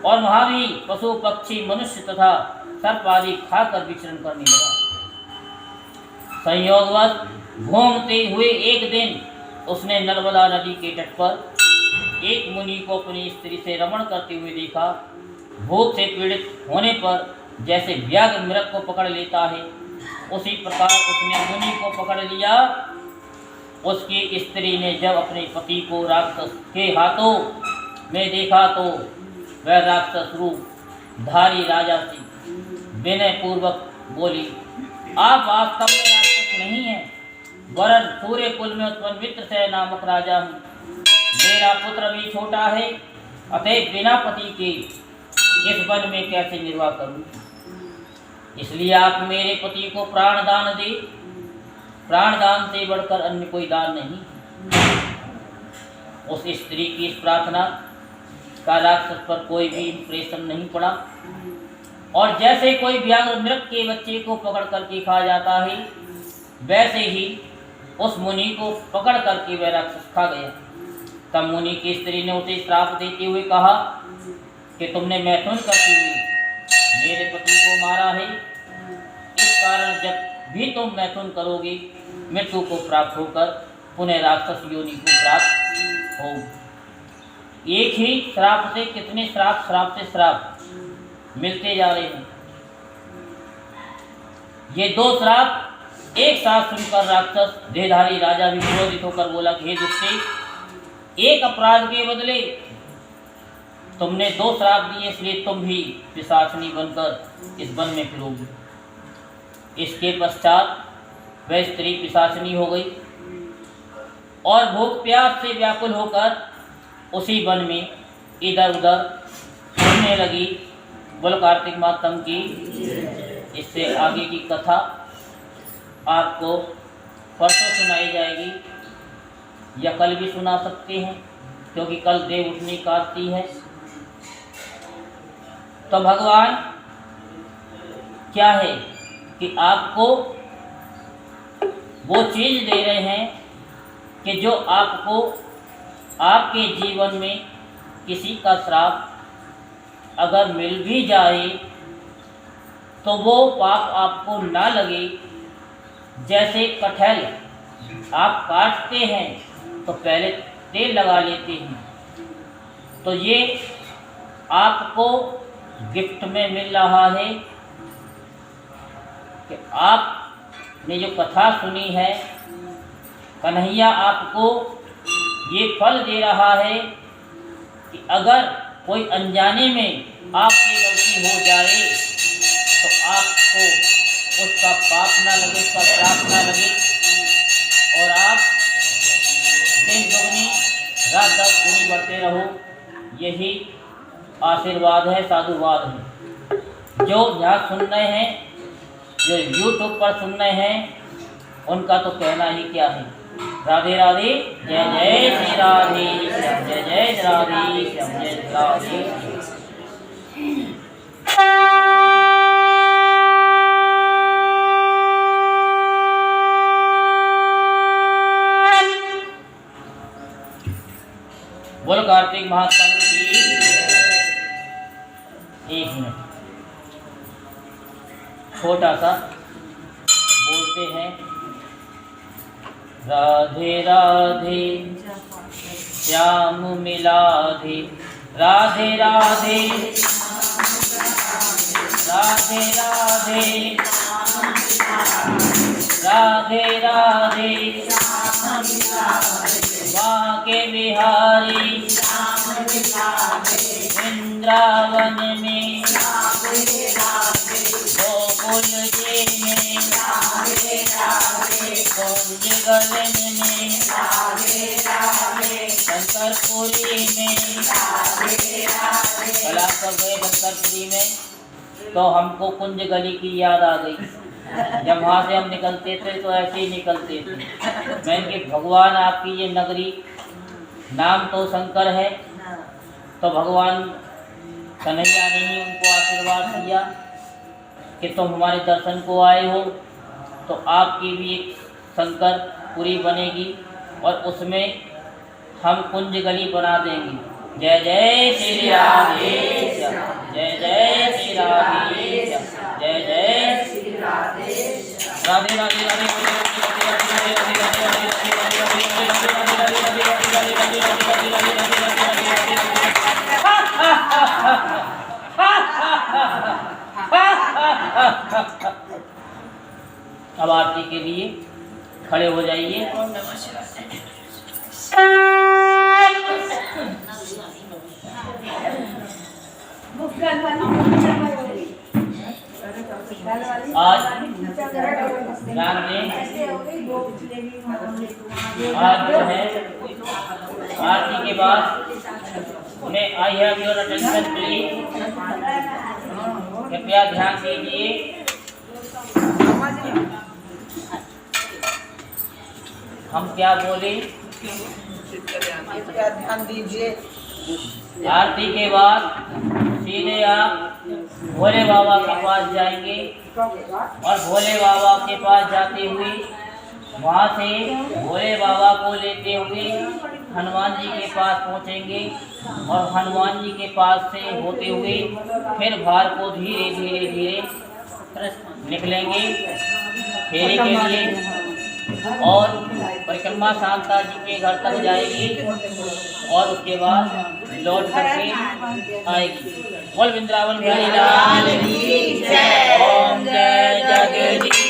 और वहाँ भी पशु पक्षी मनुष्य तथा सर्प आदि खाकर विचरण करने लगा। संयोगवश घूमते हुए एक दिन उसने नर्मदा नदी के तट पर एक मुनि को अपनी स्त्री से रमण करते हुए देखा। भूख से पीड़ित होने पर जैसे व्याघ्र मृग को पकड़ लेता है, उसी प्रकार उसने मुनि को पकड़ लिया। उसकी स्त्री ने जब अपने पति को राक्षस के हाथों में देखा तो वह राक्षस रूप धारी राजा से विनय पूर्वक बोली, आप वास्तव में राक्षस नहीं हैं, वरन सूर्य कुल में उत्पन्न मित्रसेन नामक राजा हूँ। मेरा पुत्र भी छोटा है, अतः बिना पति के इस वन में कैसे निर्वाह करूँ। इसलिए आप मेरे पति को प्राण दान दे। प्राण दान से बढ़कर अन्य कोई दान नहीं। उस स्त्री की इस प्रार्थना का राक्षस पर कोई भी इंप्रेशन नहीं पड़ा, और जैसे कोई व्याघ्र मृग के बच्चे को पकड़ करके खा जाता है, वैसे ही उस मुनि को पकड़ करके वह राक्षस खा गया। तब मुनि की स्त्री ने उसे श्राप देते हुए कहा कि तुमने मैथुन करते हुए मेरे पति को मारा है, इस कारण जब भी तुम मैथुन करोगे मृत्यु को प्राप्त होकर पुनः राक्षस योनि को प्राप्त हो। एक ही श्राप से कितने श्राप से श्राप मिलते जा रहे हैं। ये दो श्राप एक साथ सुनकर राक्षस देहधारी राजा भी क्रोधित होकर बोला कि हे दुष्टे, एक अपराध के बदले तुमने दो श्राप दिए, इसलिए तुम भी पिशाचिनी बनकर इस वन में फिरोगी। इसके पश्चात वह स्त्री पिशाचिनी हो गई और भूख प्यास से व्याकुल होकर उसी वन में इधर उधर घूमने लगी। बोल कार्तिक मातम की। इससे आगे की कथा आपको परसों सुनाई जाएगी या कल भी सुना सकते हैं, क्योंकि कल देव उठनी काटती है। तो भगवान क्या है कि आपको वो चीज़ दे रहे हैं कि जो आपको आपके जीवन में किसी का श्राप अगर मिल भी जाए तो वो पाप आपको ना लगे। जैसे कटहल आप काटते हैं तो पहले तेल लगा लेते हैं, तो ये आपको गिफ्ट में मिल रहा है कि आपने जो कथा सुनी है, कन्हैया आपको ये फल दे रहा है कि अगर कोई अनजाने में आपसे गलती हो जाए तो आपको उसका पाप ना लगे, उसका श्राप ना लगे, और आप दिन दुगनी रात 10 गुनी बढ़ते रहो। यही आशीर्वाद है, साधुवाद है। जो यहाँ सुन रहे हैं, जो YouTube पर सुन रहे हैं, उनका तो कहना ही क्या है। राधे राधे, जय जय श्री राधे श्याम, जय जय राधे श्याम, जय राधे। बोल कार्तिक महात्म की। एक मिनट छोटा सा बोलते हैं। राधे राधे श्याम मिलाधे, राधे राधे राधे राधे राधे राधे बाके बिहारी वृंदावन में गोकुल जी में कुंज गलन में शंकरपुरी में कला कर गए शंकरपुरी में, तो हमको कुंज गली की याद आ गई। जब वहाँ से हम निकलते थे तो ऐसे ही निकलते थे। मैं कि भगवान आपकी ये नगरी, नाम तो शंकर है, तो भगवान कन्हैया ने ही उनको आशीर्वाद दिया कि तुम हमारे दर्शन को आए हो, तो आपकी भी एक शंकरपुरी बनेगी और उसमें हम कुंज गली बना देंगे। जय जय श्री राधे, जय जय श्री राधे, जय जय श्री राधे राधे राधे अब आरती के लिए खड़े हो जाइए। आज ध्यान दें, आज जो है आरती के बाद मैं I have your attention please, कृपया ध्यान दीजिए। हम क्या बोले? ध्यान दीजिए। आरती के बाद सीधे आप भोले बाबा के पास जाएंगे और भोले बाबा के पास जाते हुए वहाँ से भोले बाबा को लेते हुए हनुमान जी के पास पहुँचेंगे और हनुमान जी के पास से होते हुए फिर भार को धीरे धीरे धीरे निकलेंगे फेरे के लिए और परिक्रमा शांता जी के घर तक जाएगी और उसके बाद लौट करके आएगी। बोल वृंदावन बिहारी लाल की जय। ओम जय जगदीश।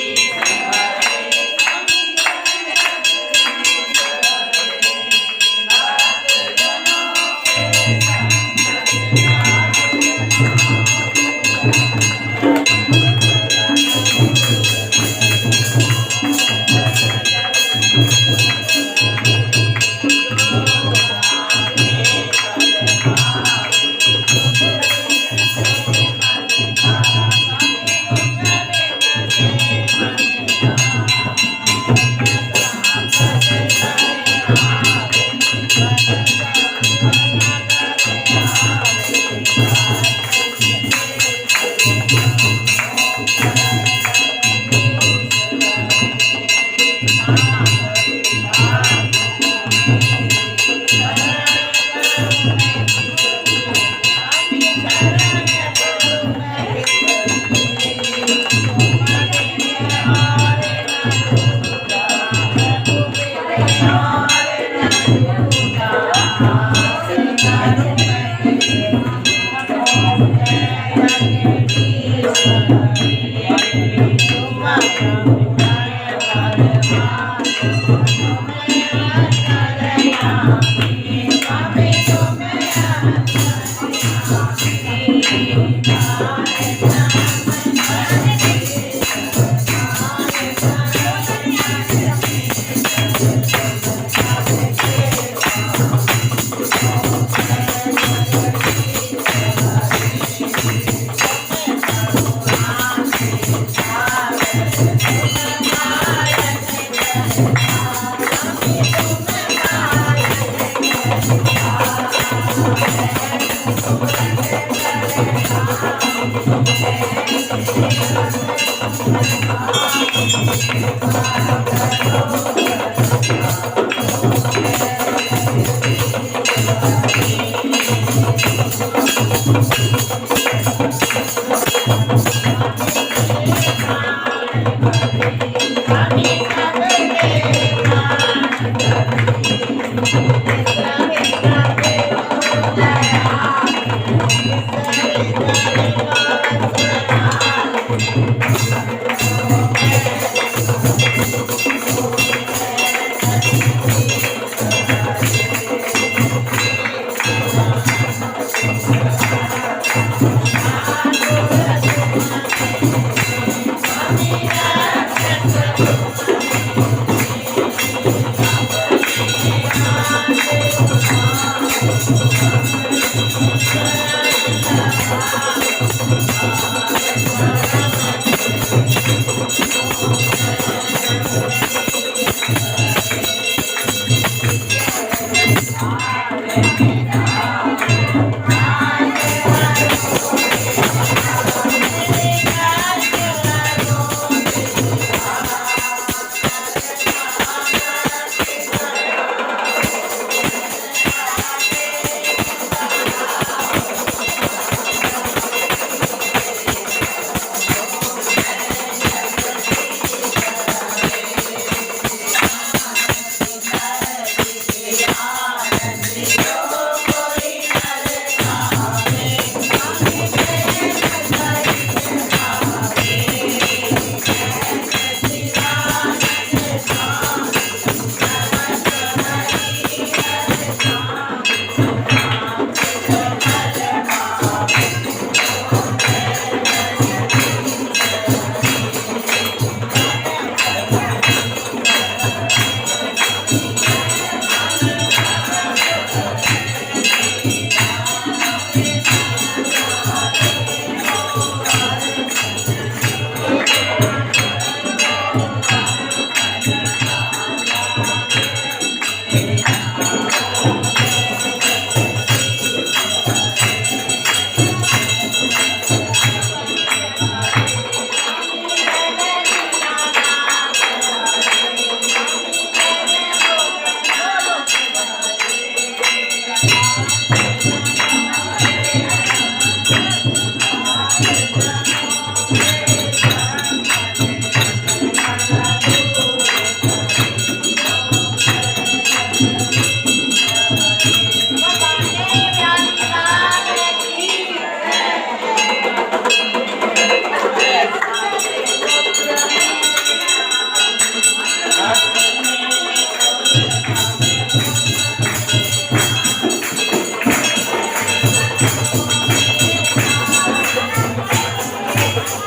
Om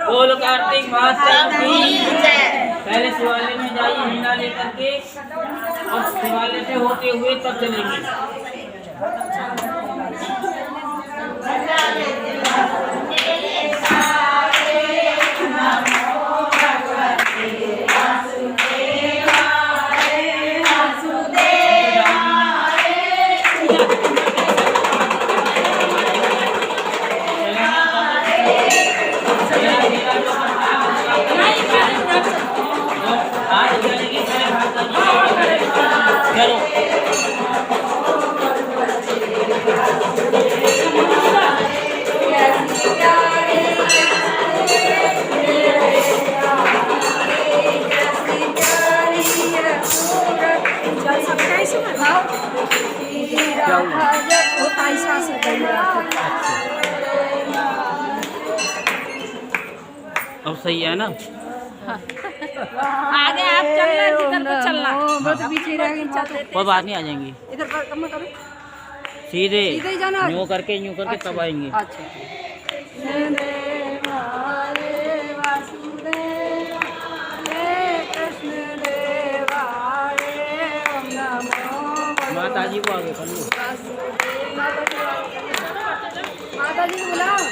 बोल कार्तिक माता की पहले शिवालय में जाइए हिंडा लेकर के और शिवालय से होते हुए तब चलेंगे। चलो अब सही है ना? आगे आप चलना जिधर को चलना। कोई बात नहीं, आ जाएंगे इधर पर कम करो। सीधे सीधे ही जाना है? यूं करके तब आएंगे। अच्छा। माता जी को आगे कर लो। माता जी को बुलाओ।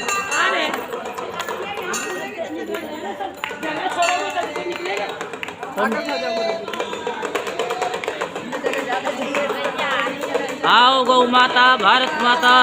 आओ गौ माता, भारत माता।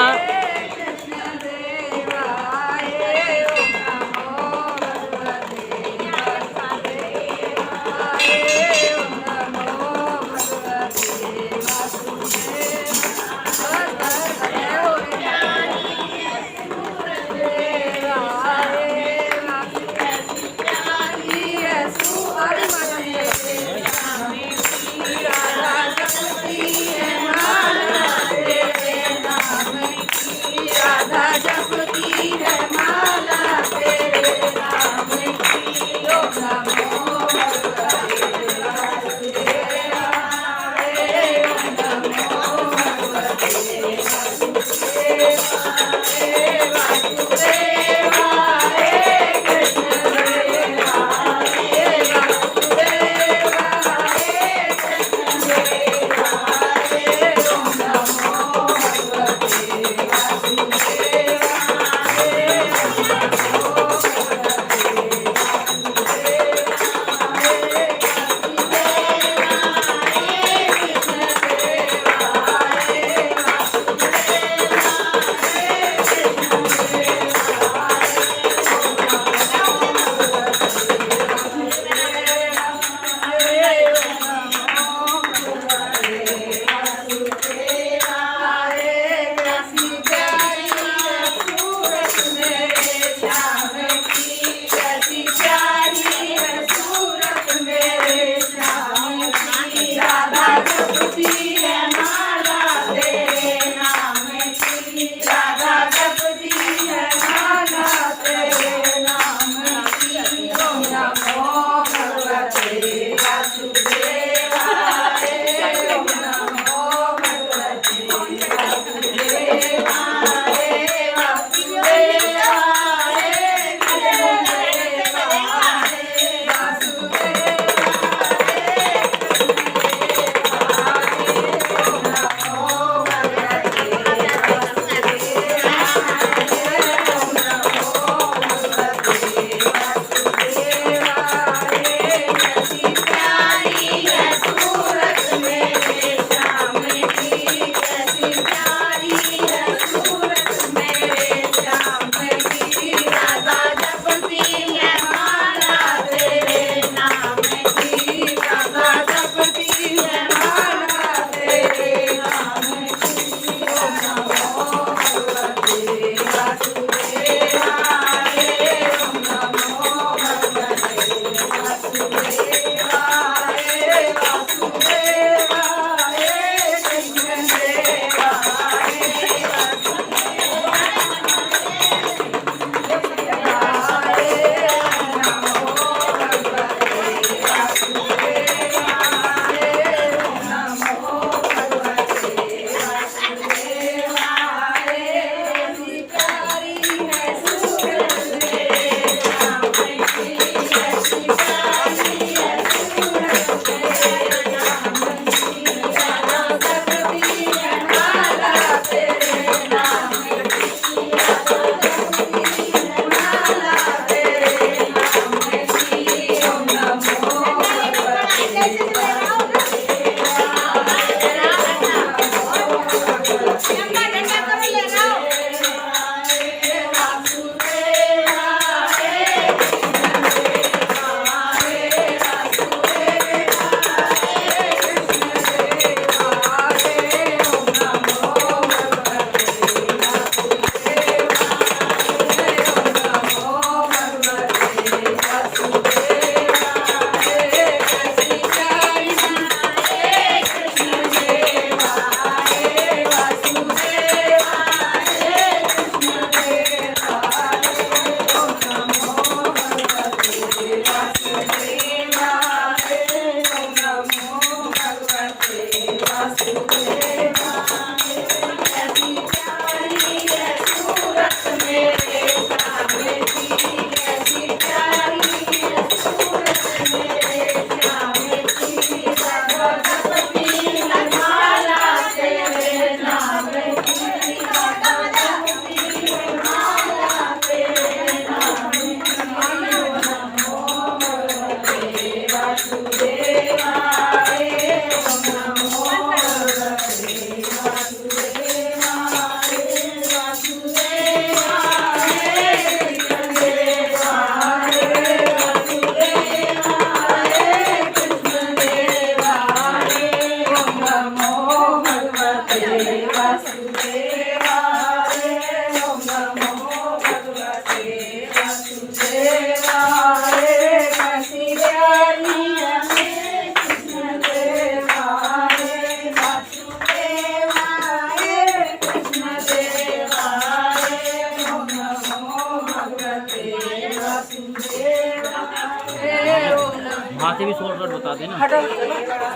से भी शॉर्टकट बता देना। हटो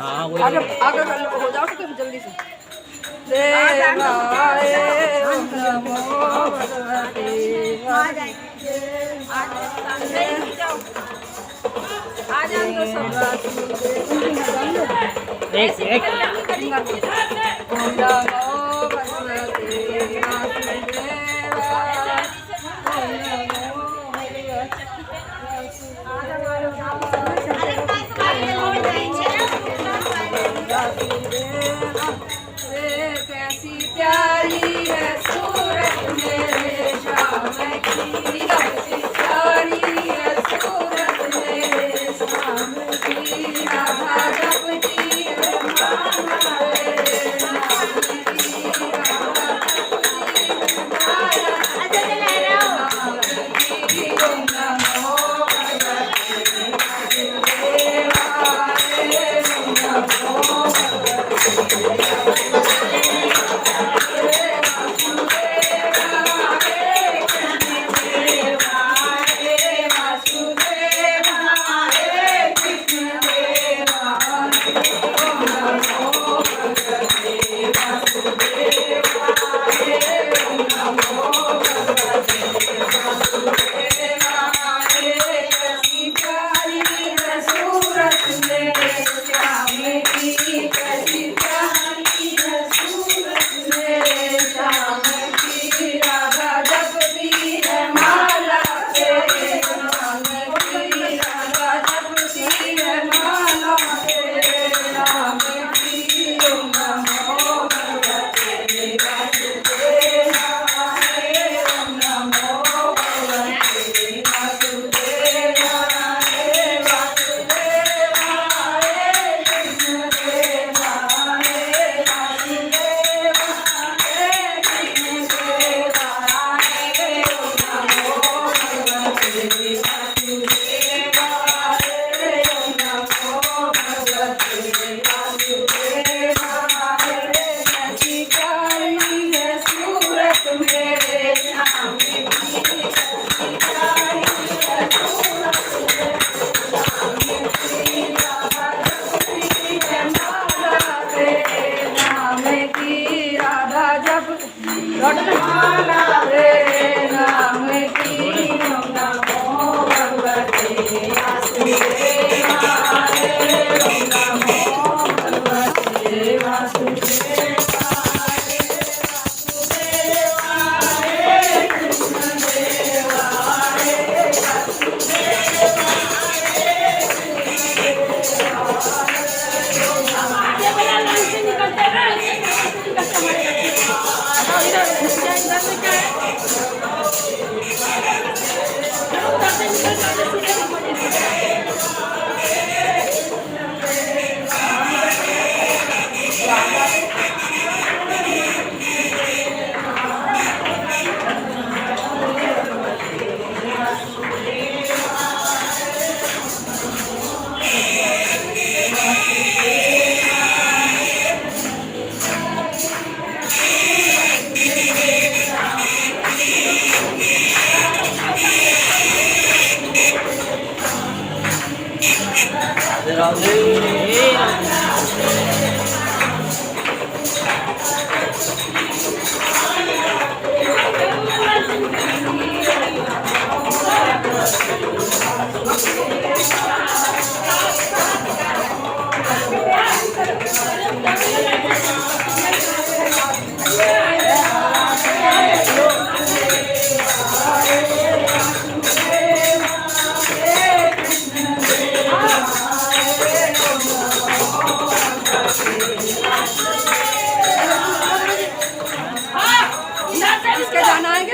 हाँ वही आगे आगे हो जाओ तो जल्दी से देवाय ओम नमो भगवते एक एक ओम नमो भगवते कैसी प्यारी है सूरत मेरे श्याम की, कैसी प्यारी है सूरत मेरे श्याम की, राधा जपती है माला रे नाम की, राधा जपती है माला की। ओम नमो भगवते वासुदेवाय, ओम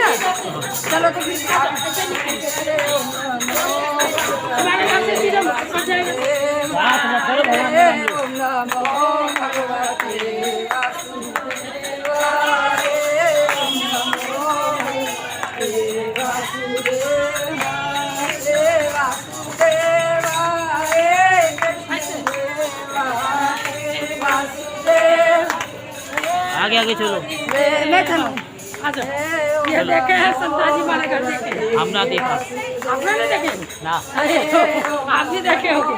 नमो चलो तो फिर ओम नमो भगवते वासुदेवाय, ओम नमो वासुदेवाय, वासुदेवाय, वासुदेव। आगे आगे चलो। मैं चलूं। ये देखे हैं संताजी माला कर देखे हम ना देखा। आपने नहीं देखे ना अरे आप भी देखे होगे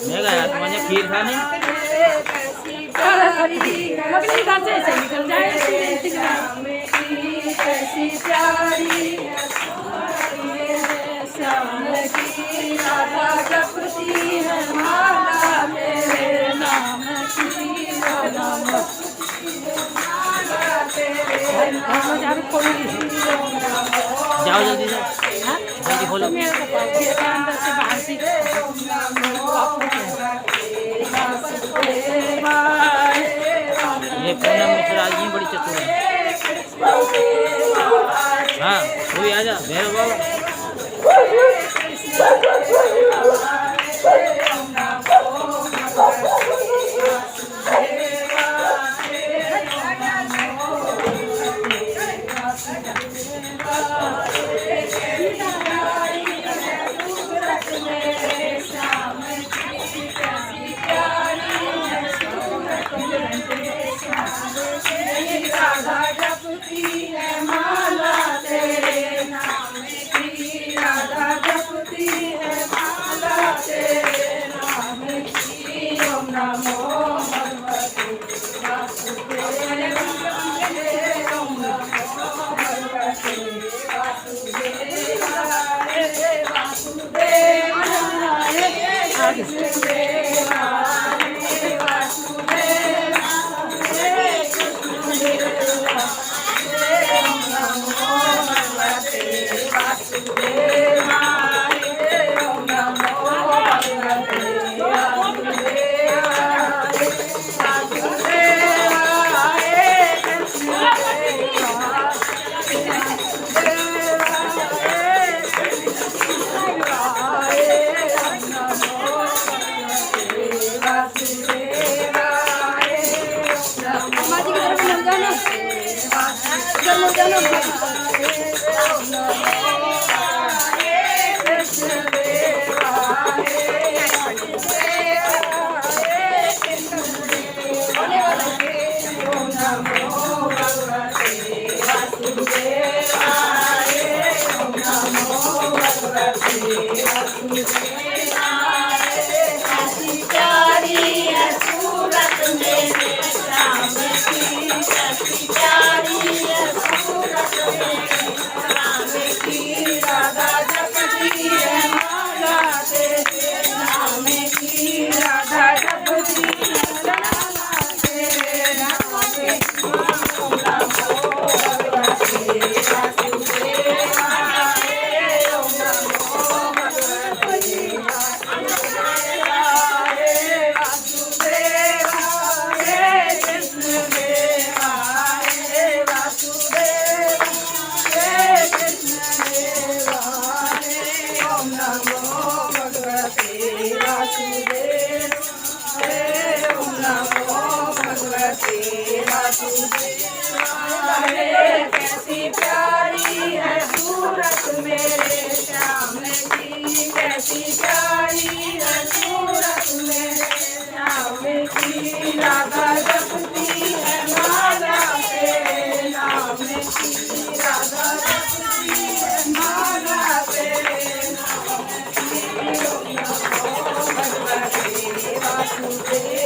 मैं गया तुम्हारे खीर खाने लगनी इधर से ऐसे निकल जाए कैसी प्यारी श्याम की राधा जपती है माला मेरे नाम की नाम जाओ जल्दी से जल्दी खोलो मेरे को अंदर से बाहर से ये पूनम मिश्रा जी बड़ी चतुर है हाँ तू भी आजा भैरव बाबा राधा जपती है माला तेरे नाम की राधा जपती है माला तेरे नाम की ओम नमो भगवते वासुदेवाय ओम नमो भगवते वासुदेवाय वासुदेवाय कैसी प्यारी है सूरत मेरे श्याम की कैसी प्यारी है सूरत मेरे श्याम की राधा जपती है माला तेरे नाम की राधा जपती है माला तेरे नाम की भगवती वासुदेव